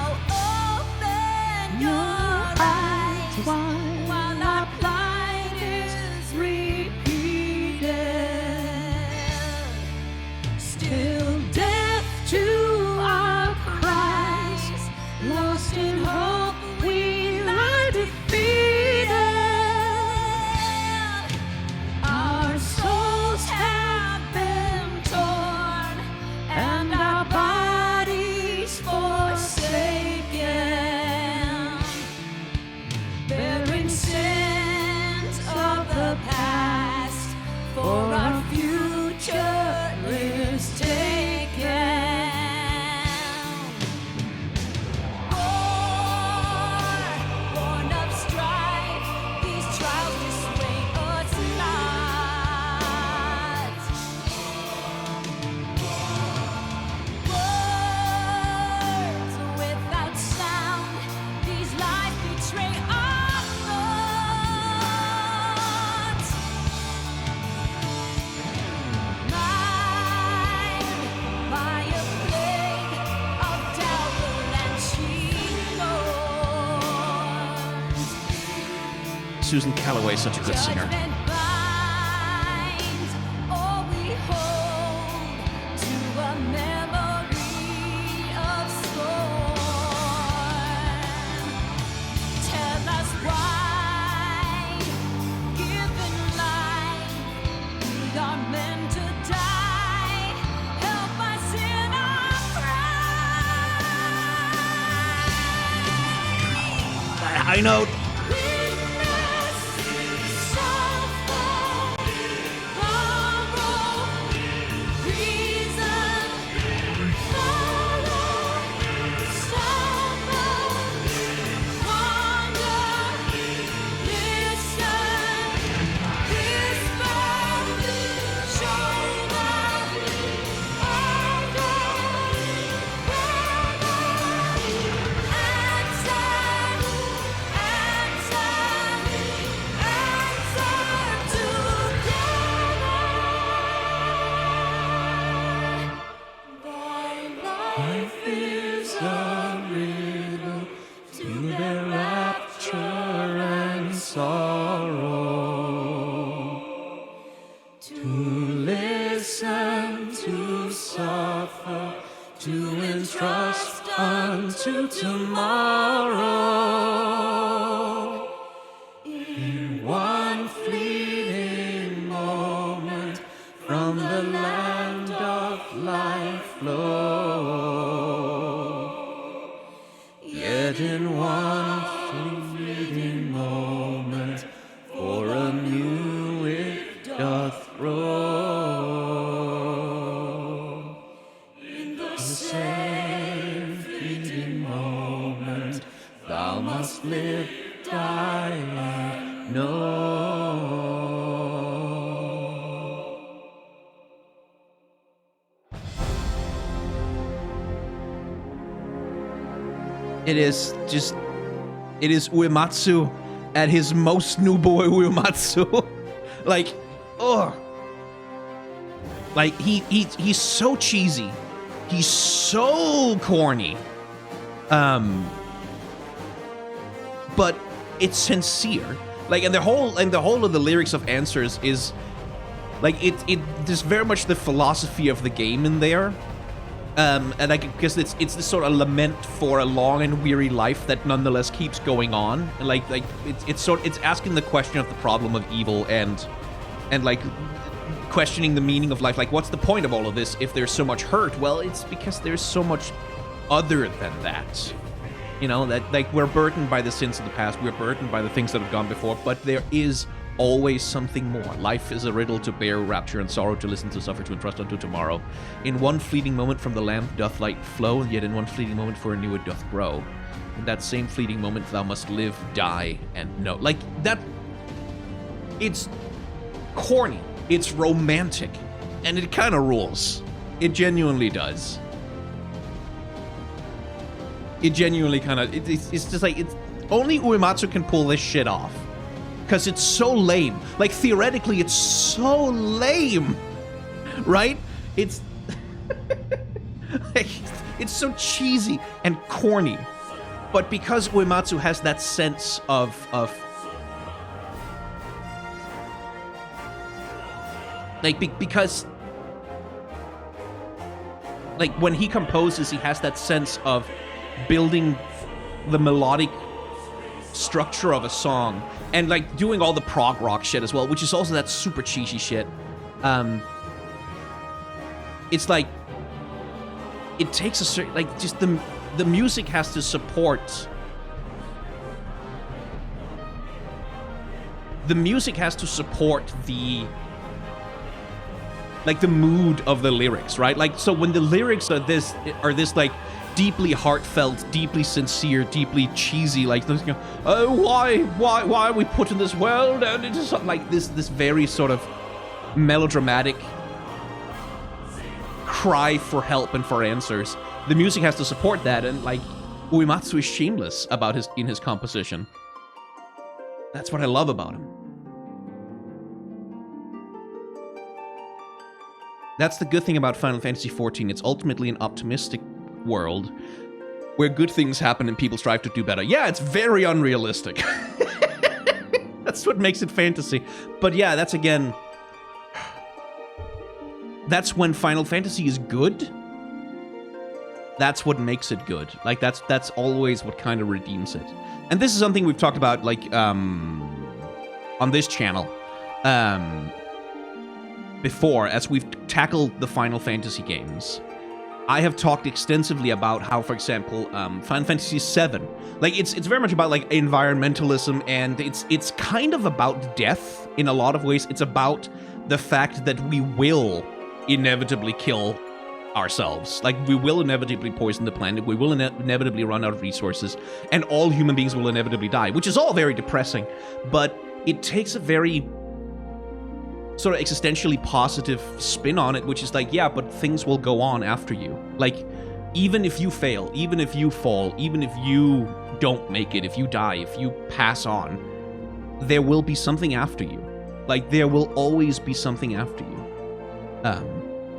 Speaker 1: Susan Calloway is such a good singer. I know. Life is a riddle to their rapture and sorrow. To listen, to suffer, to entrust unto tomorrow. In one fleeting moment, from the land of life flow. Yet in one fleeting moment, for anew it doth grow. In the same fleeting moment, thou must live, die, and know. It is Uematsu at his most new boy Uematsu. Like, ugh. Like, he's so cheesy. He's so corny. But it's sincere. Like, and the whole of the lyrics of Answers is like there's very much the philosophy of the game in there. And I guess it's this sort of lament for a long and weary life that nonetheless keeps going on. And like it's asking the question of the problem of evil and like questioning the meaning of life. Like, what's the point of all of this if there's so much hurt? Well, it's because there's so much other than that. You know, that like we're burdened by the sins of the past, we're burdened by the things that have gone before, but there is always something more. Life is a riddle to bear, rapture and sorrow, to listen, to suffer, to entrust unto tomorrow. In one fleeting moment from the lamp doth light flow, yet in one fleeting moment for anew it doth grow. In that same fleeting moment thou must live, die, and know. Like, that... It's corny. It's romantic. And it kind of rules. It genuinely does. It genuinely kind of... It's just like... Only Uematsu can pull this shit off. Because it's so lame. Like, theoretically, it's so lame. Right? It's... like, it's so cheesy and corny. But because Uematsu has that sense of like, because... Like, when he composes, he has that sense of building the melodic structure of a song and like doing all the prog rock shit as well, which is also that super cheesy shit. It's like it takes a certain, like, just the music has to support. The music has to support the like the mood of the lyrics, right? Like, so when the lyrics are this like deeply heartfelt, deeply sincere, deeply cheesy, like, oh, why are we put in this world? And it's just like this very sort of melodramatic cry for help and for answers. The music has to support that, and like Uematsu is shameless about his composition. That's what I love about him. That's the good thing about Final Fantasy XIV. It's ultimately an optimistic world where good things happen and people strive to do better. Yeah, it's very unrealistic. That's what makes it fantasy. But yeah, that's again... That's when Final Fantasy is good. That's what makes it good. Like, that's always what kind of redeems it. And this is something we've talked about, like, on this channel. Before, as we've tackled the Final Fantasy games. I have talked extensively about how, for example, Final Fantasy VII, like, it's very much about, like, environmentalism, and it's kind of about death in a lot of ways. It's about the fact that we will inevitably kill ourselves. Like, we will inevitably poison the planet, we will inevitably run out of resources, and all human beings will inevitably die, which is all very depressing, but it takes a very sort of existentially positive spin on it, which is like, yeah, but things will go on after you. Like, even if you fail, even if you fall, even if you don't make it, if you die, if you pass on, there will be something after you. Like, there will always be something after you.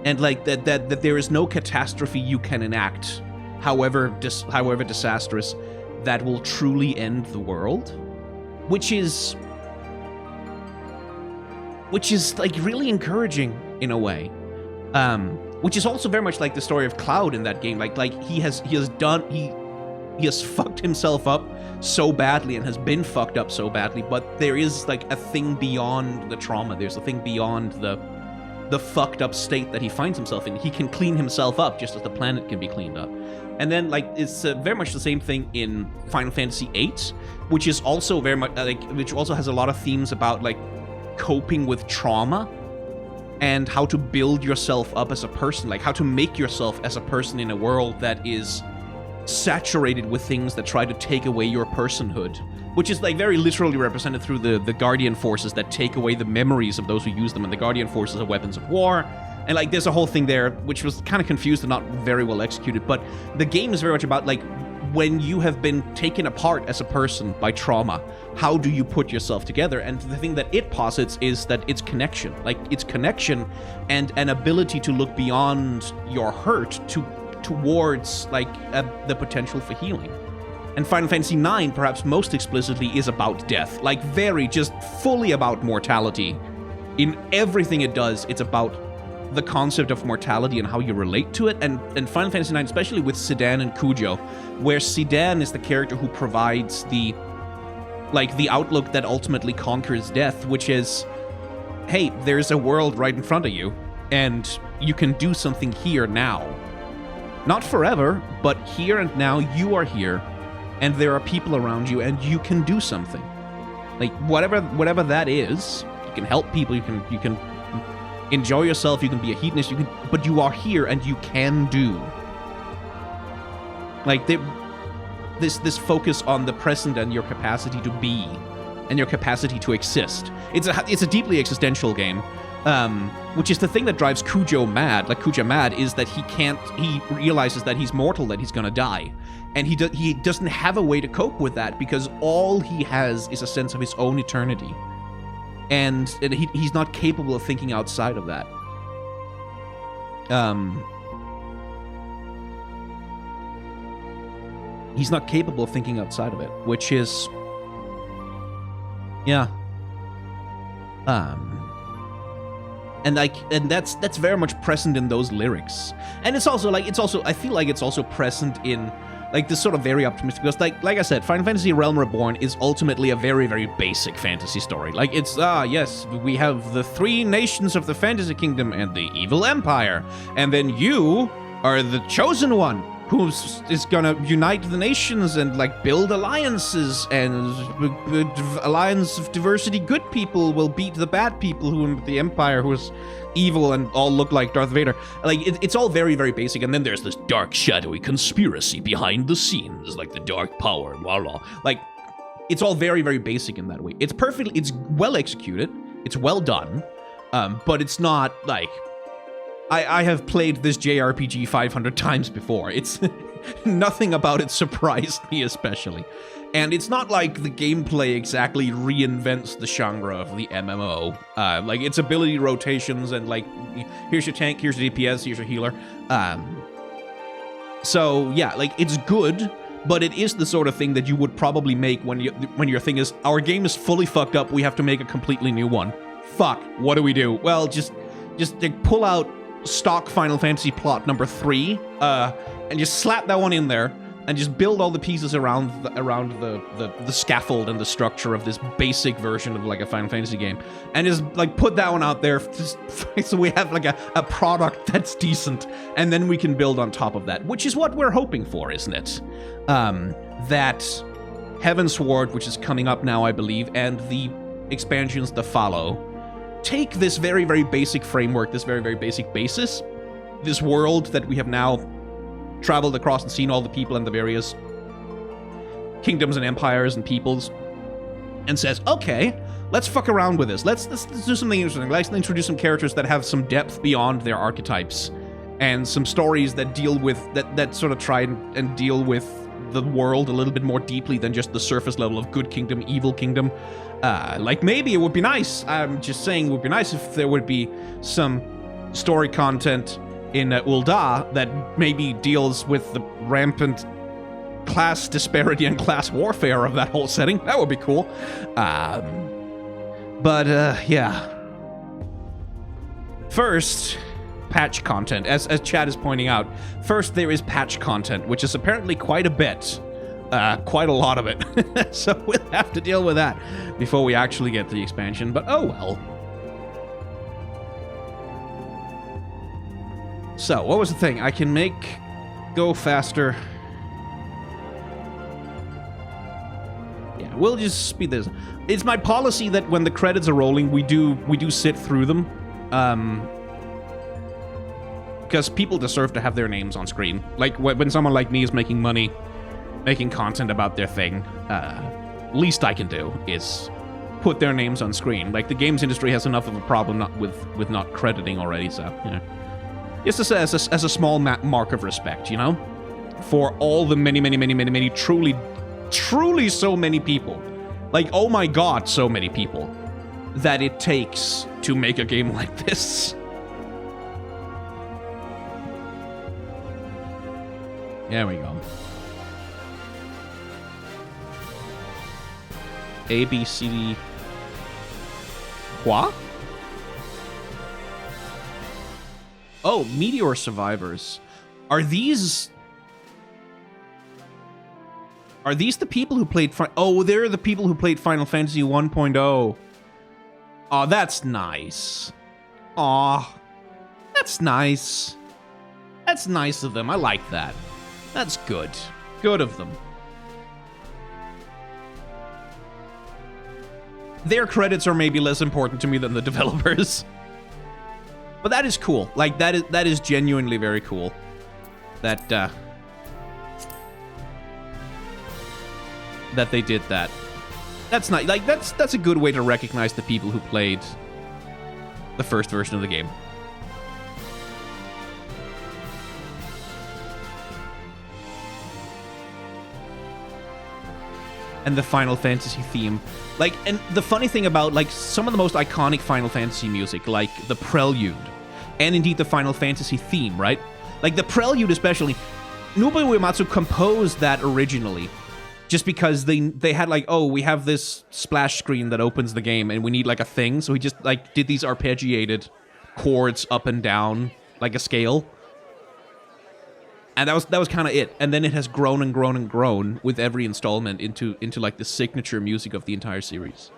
Speaker 1: and like that there is no catastrophe you can enact, however disastrous, that will truly end the world, which is like really encouraging in a way. Which is also very much like the story of Cloud in that game. Like he has fucked himself up so badly and has been fucked up so badly, but there is like a thing beyond the trauma. There's a thing beyond the fucked up state that he finds himself in. He can clean himself up just as the planet can be cleaned up. And then like it's very much the same thing in Final Fantasy VIII, which is also very much which also has a lot of themes about like coping with trauma and how to build yourself up as a person, like how to make yourself as a person in a world that is saturated with things that try to take away your personhood, which is like very literally represented through the Guardian forces that take away the memories of those who use them, and the Guardian forces are weapons of war. And like there's a whole thing there which was kind of confused and not very well executed, but the game is very much about like when you have been taken apart as a person by trauma, how do you put yourself together? And the thing that it posits is that it's connection. Like, it's connection and an ability to look beyond your hurt towards, like, the potential for healing. And Final Fantasy IX, perhaps most explicitly, is about death. Like, very, just fully about mortality. In everything it does, it's about the concept of mortality and how you relate to it, and Final Fantasy IX, especially with Zidane and Kujo, where Zidane is the character who provides the outlook that ultimately conquers death, which is, hey, there's a world right in front of you, and you can do something here now. Not forever, but here and now, you are here, and there are people around you, and you can do something. Like, whatever that is, you can help people, you can enjoy yourself, you can be a hedonist, but you are here and you can do. Like, this focus on the present and your capacity to be and your capacity to exist. It's a deeply existential game, which is the thing that drives Kujo mad. Like, Kuja mad is that he realizes that he's mortal, that he's gonna die. And he doesn't have a way to cope with that because all he has is a sense of his own eternity. And he's not capable of thinking outside of that. He's not capable of thinking outside of it, which is, yeah. And that's very much present in those lyrics. And it's also I feel like it's also present in like this sort of very optimistic, because like I said, Final Fantasy Realm Reborn is ultimately a very, very basic fantasy story. Like, it's, yes, we have the 3 nations of the fantasy kingdom and the evil empire, and then you are the chosen one who is gonna unite the nations and like build alliances, and alliance of diversity good people will beat the bad people who in the empire who is evil and all look like Darth Vader. Like, it's all very, very basic, and then there's this dark, shadowy conspiracy behind the scenes, like the dark power, blah, blah. Like, it's all very, very basic in that way. It's well executed, it's well done, but it's not, like, I have played this JRPG 500 times before. It's, nothing about it surprised me especially. And it's not like the gameplay exactly reinvents the genre of the MMO. Like, its ability rotations and, like, here's your tank, here's your DPS, here's your healer. So, yeah, like, it's good, but it is the sort of thing that you would probably make when your thing is, our game is fully fucked up, we have to make a completely new one. Fuck, what do we do? Well, just like, pull out stock Final Fantasy plot number 3, and just slap that one in there, and just build all the pieces around the scaffold and the structure of this basic version of like a Final Fantasy game, and just like put that one out there just, so we have like a product that's decent, and then we can build on top of that, which is what we're hoping for, isn't it? That Heavensward, which is coming up now, I believe, and the expansions that follow, take this very, very basic framework, this very, very basic basis, this world that we have now traveled across and seen all the people and the various kingdoms and empires and peoples, and says, okay, let's fuck around with this. Let's do something interesting. Let's introduce some characters that have some depth beyond their archetypes, and some stories that deal with, that sort of try and deal with the world a little bit more deeply than just the surface level of good kingdom, evil kingdom. Like, maybe it would be nice, I'm just saying, it would be nice if there would be some story content in Ul'dah that maybe deals with the rampant class disparity and class warfare of that whole setting. That would be cool. Yeah. First, patch content. As Chad is pointing out, first there is patch content, which is apparently quite a bit. Quite a lot of it. So we'll have to deal with that before we actually get to the expansion, but oh well. So, what was the thing? I can make go faster. Yeah, we'll just speed this. It's my policy that when the credits are rolling, we do sit through them. Because people deserve to have their names on screen. Like, when someone like me is making money, making content about their thing, least I can do is put their names on screen. Like, the games industry has enough of a problem with not crediting already, so, you know. Just as a small mark of respect, you know? For all the many, truly so many people. Like, oh my god, so many people that it takes to make a game like this. There we go. A, B, C, D... What? Oh, Meteor Survivors. Are these the people who played... Oh, they're the people who played Final Fantasy 1.0. Oh, that's nice. Aw. That's nice. That's nice of them. I like that. That's good. Good of them. Their credits are maybe less important to me than the developers. But that is cool. Like, that is genuinely very cool. That they did that. That's not like that's a good way to recognize the people who played the first version of the game. And the Final Fantasy theme. Like, and the funny thing about, like, some of the most iconic Final Fantasy music, like the Prelude, and indeed the Final Fantasy theme, right? Like, the Prelude especially, Nobuo Uematsu composed that originally, just because they had, like, oh, we have this splash screen that opens the game, and we need, like, a thing, so he just, like, did these arpeggiated chords up and down, like a scale. And that was kind of it. And then it has grown and grown and grown with every installment into like the signature music of the entire series.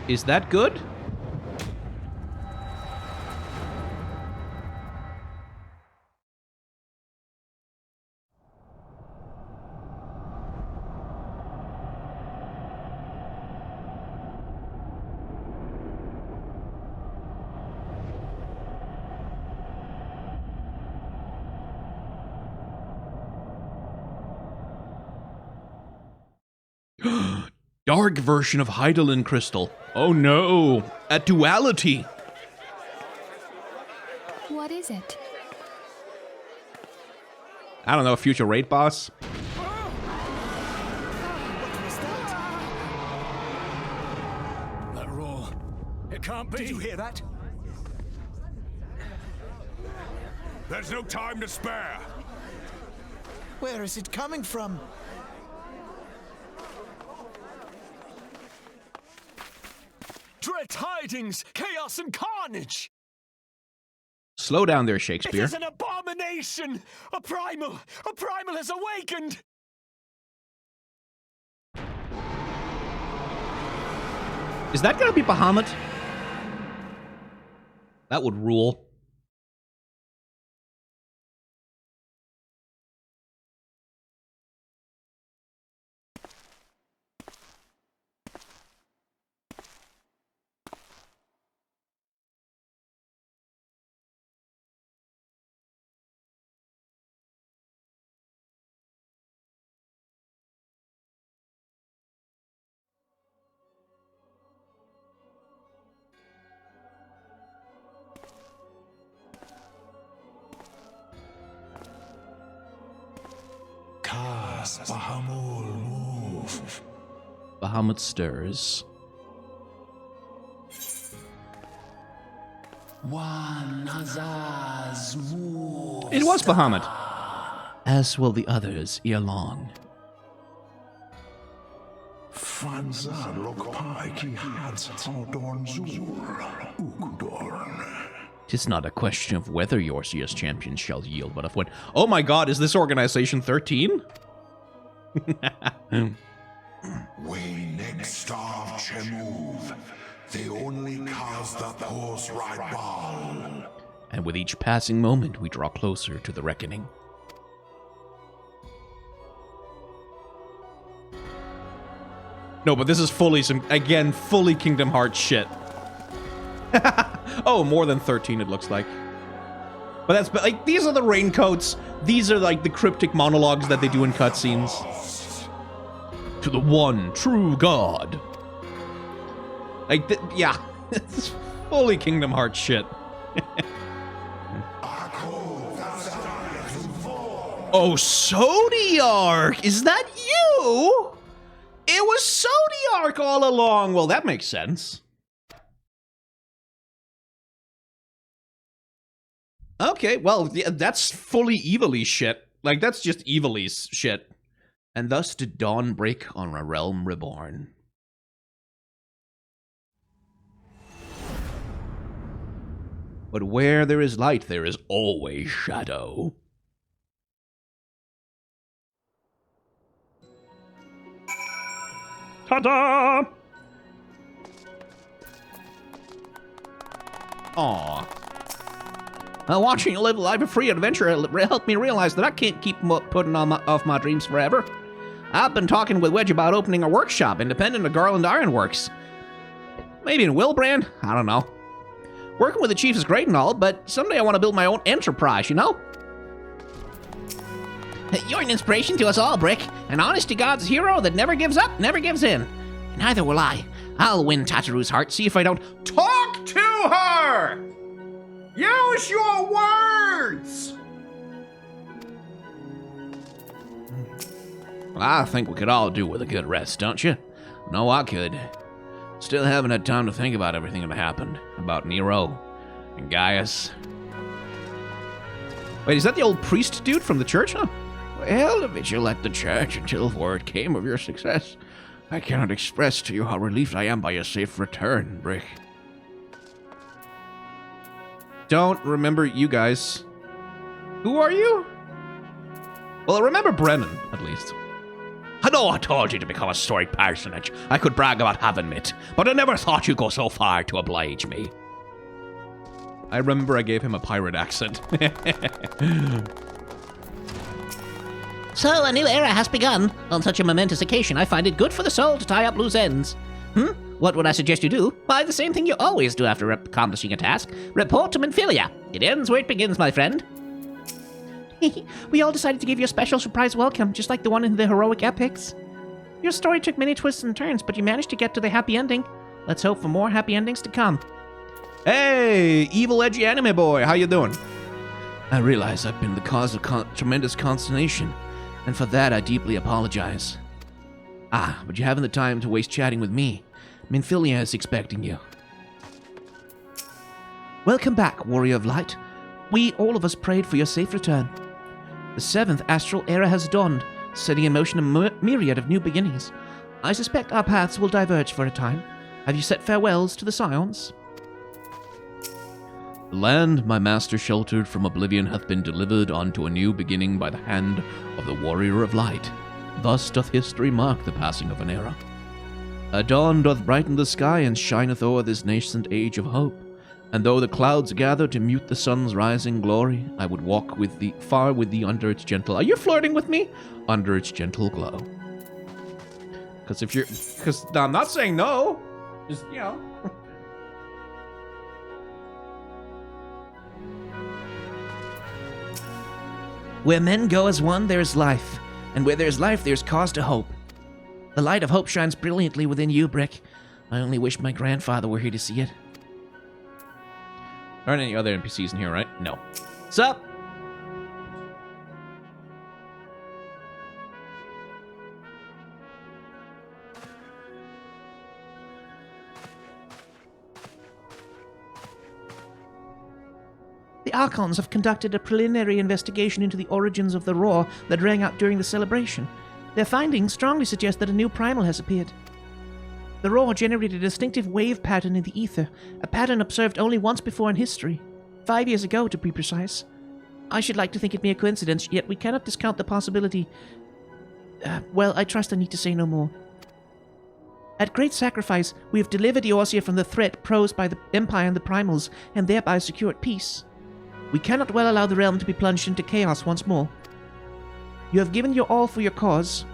Speaker 1: Is that good? Dark version of Hydaelyn Crystal. Oh no, a duality.
Speaker 8: What is it?
Speaker 1: I don't know, a future raid boss?
Speaker 5: That roar. It can't be. Did you hear that?
Speaker 11: There's no time to spare.
Speaker 10: Where is it coming from?
Speaker 5: Dread tidings, chaos and carnage!
Speaker 1: Slow down there, Shakespeare.
Speaker 5: It is an abomination! A primal has awakened!
Speaker 1: Is that gonna be Bahamut? That would rule.
Speaker 3: does Bahamul move?
Speaker 1: Bahamut stirs.
Speaker 4: One Azaz moves.
Speaker 1: It was Bahamut. As will the others ere long.
Speaker 3: Franza Lokpaiki Hats Haldorn Zur Ukudorn.
Speaker 1: 'Tis not a question of whether Yorcia's champions shall yield, but of when. Oh my god, is this organization 13?
Speaker 3: We next starve Chemuv. They only cause the pulse right ball.
Speaker 1: And with each passing moment, we draw closer to the reckoning. No, but this is fully fully Kingdom Hearts shit. Oh, more than 13 it looks like. But like, these are the raincoats. These are like the cryptic monologues that they do in cutscenes. To the one true God. Like, yeah, it's fully Kingdom Hearts shit. Oh, Zodiark! Is that you? It was Zodiark all along! Well, that makes sense. Okay, well, yeah, that's fully Evilly shit. Like, that's just Evilly's shit. And thus did dawn break on a realm reborn. But where there is light, there is always shadow. Ta-da! Aw. Watching you live a life of free adventure helped me realize that I can't keep putting off my dreams forever. I've been talking with Wedge about opening a workshop independent of Garland Ironworks. Maybe in Wilbrand? I don't know. Working with the chief is great and all, but someday I want to build my own enterprise, you know? You're an inspiration to us all, Brick. An honest-to-God's hero that never gives up, never gives in. Neither will I. I'll win Tataru's heart, see if I don't talk to her! Use your words! Well, I think we could all do with a good rest, don't you? No, I could. Still haven't had time to think about everything that happened. About Nero and Gaius. Wait, is that the old priest dude from the church, huh? Well, the vigil at the church until word came of your success. I cannot express to you how relieved I am by your safe return, Brick. Don't remember you guys. Who are you? Well, I remember Brennan, at least. I know I told you to become a storied personage. I could brag about having it, but I never thought you'd go so far to oblige me. I remember I gave him a pirate accent. So, a new era has begun. On such a momentous occasion, I find it good for the soul to tie up loose ends. What would I suggest you do? Why, the same thing you always do after accomplishing a task. Report to Minfilia. It ends where it begins, my friend. We all decided to give you a special surprise welcome, just like the one in the heroic epics. Your story took many twists and turns, but you managed to get to the happy ending. Let's hope for more happy endings to come. Hey, evil edgy anime boy, how you doing? I realize I've been the cause of tremendous consternation, and for that I deeply apologize. But you haven't the time to waste chatting with me. Minfilia is expecting you. Welcome back, Warrior of Light. We, all of us, prayed for your safe return. The 7th astral era has dawned, setting in motion a myriad of new beginnings. I suspect our paths will diverge for a time. Have you said farewells to the Scions? The land my master sheltered from oblivion hath been delivered unto a new beginning by the hand of the Warrior of Light. Thus doth history mark the passing of an era. A dawn doth brighten the sky and shineth o'er this nascent age of hope. And though the clouds gather to mute the sun's rising glory, I would walk with thee, far with thee under its gentle... Are you flirting with me? Under its gentle glow. Because I'm not saying no. Just, you know. Where men go as one, there is life. And where there's life, there's cause to hope. The light of hope shines brilliantly within you, Brick. I only wish my grandfather were here to see it. There aren't any other NPCs in here, right? No. Sup? The Archons have conducted a preliminary investigation into the origins of the roar that rang out during the celebration. Their findings strongly suggest that a new primal has appeared. The roar generated a distinctive wave pattern in the ether, a pattern observed only once before in history. 5 years ago, to be precise. I should like to think it mere coincidence, yet we cannot discount the possibility. Well, I trust I need to say no more. At great sacrifice, we have delivered Eorzea from the threat posed by the Empire and the Primals, and thereby secured peace. We cannot well allow the realm to be plunged into chaos once more. You have given your all for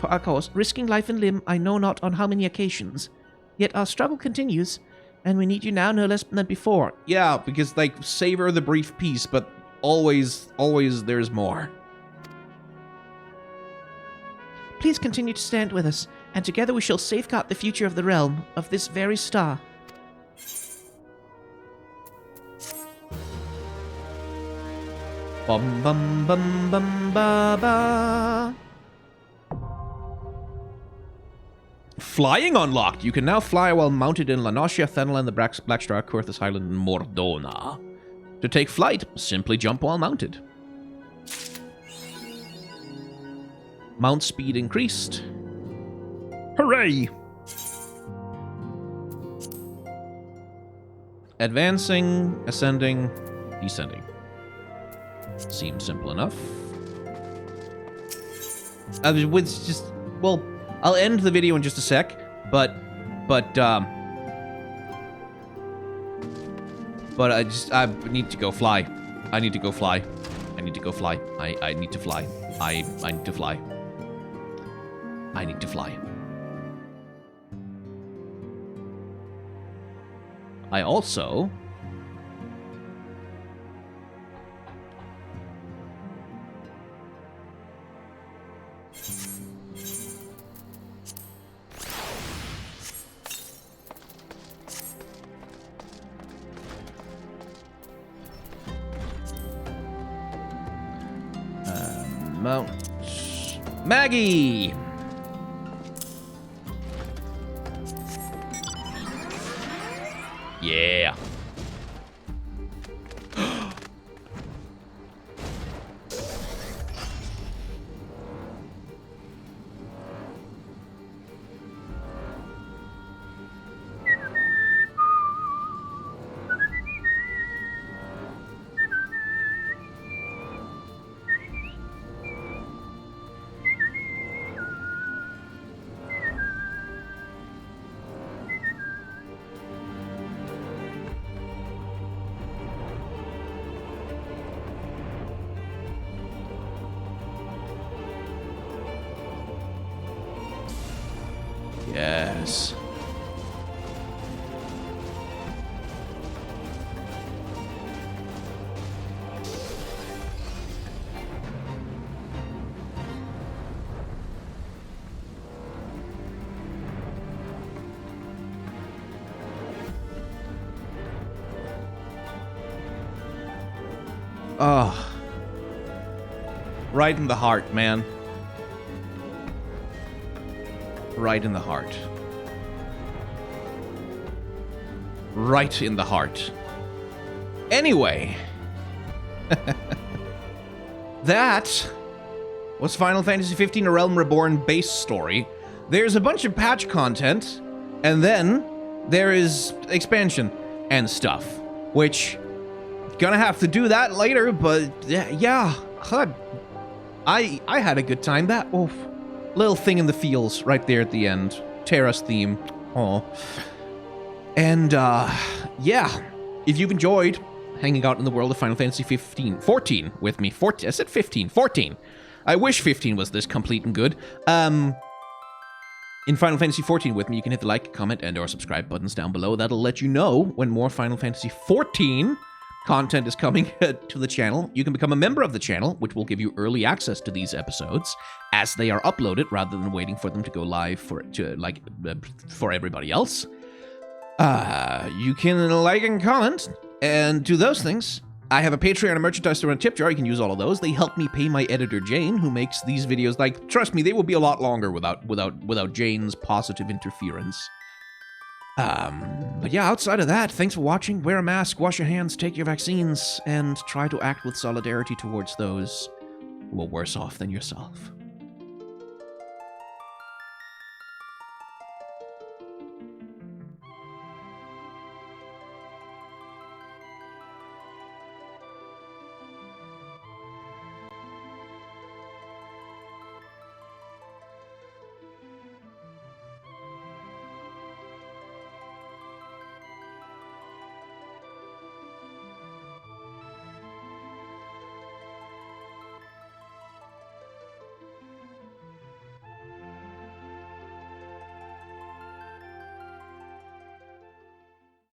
Speaker 1: our cause, risking life and limb I know not on how many occasions. Yet our struggle continues, and we need you now no less than before. Yeah, because, savor the brief peace, but always there's more. Please continue to stand with us, and together we shall safeguard the future of the realm, of this very star. Bum bum bum bum ba ba. Flying unlocked. You can now fly while mounted in La Noscia, Thanalan, the Blackstar, Kurthus Highland, and Mordona. To take flight, simply jump while mounted. Mount speed increased. Hooray! Advancing, ascending, descending. Seems simple enough. I'll end the video in just a sec, but I need to go fly. I need to go fly. I need to go fly. I need to fly. I need to fly. I need to fly. I also... Mount Maggie. Yeah. Yes. Oh. Right in the heart, man. Right in the heart. Right in the heart. Anyway. That was Final Fantasy XV: A Realm Reborn base story. There's a bunch of patch content, and then there is expansion and stuff, which gonna have to do that later, but yeah. I had a good time. That little thing in the feels right there at the end. Terra's theme. Oh. And, yeah. If you've enjoyed hanging out in the world of Final Fantasy 14 with me. 14, I said 15. 14. I wish 15 was this complete and good. In Final Fantasy 14 with me, you can hit the like, comment, and or subscribe buttons down below. That'll let you know when more Final Fantasy 14 content is coming to the channel. You can become a member of the channel, which will give you early access to these episodes as they are uploaded, rather than waiting for them to go live for everybody else. You can like and comment and do those things. I have a Patreon, a merchandise store, and a tip jar. You can use all of those. They help me pay my editor Jane, who makes these videos. Trust me, they will be a lot longer without Jane's positive interference. But yeah, outside of that, thanks for watching. Wear a mask, wash your hands, take your vaccines, and try to act with solidarity towards those who are worse off than yourself.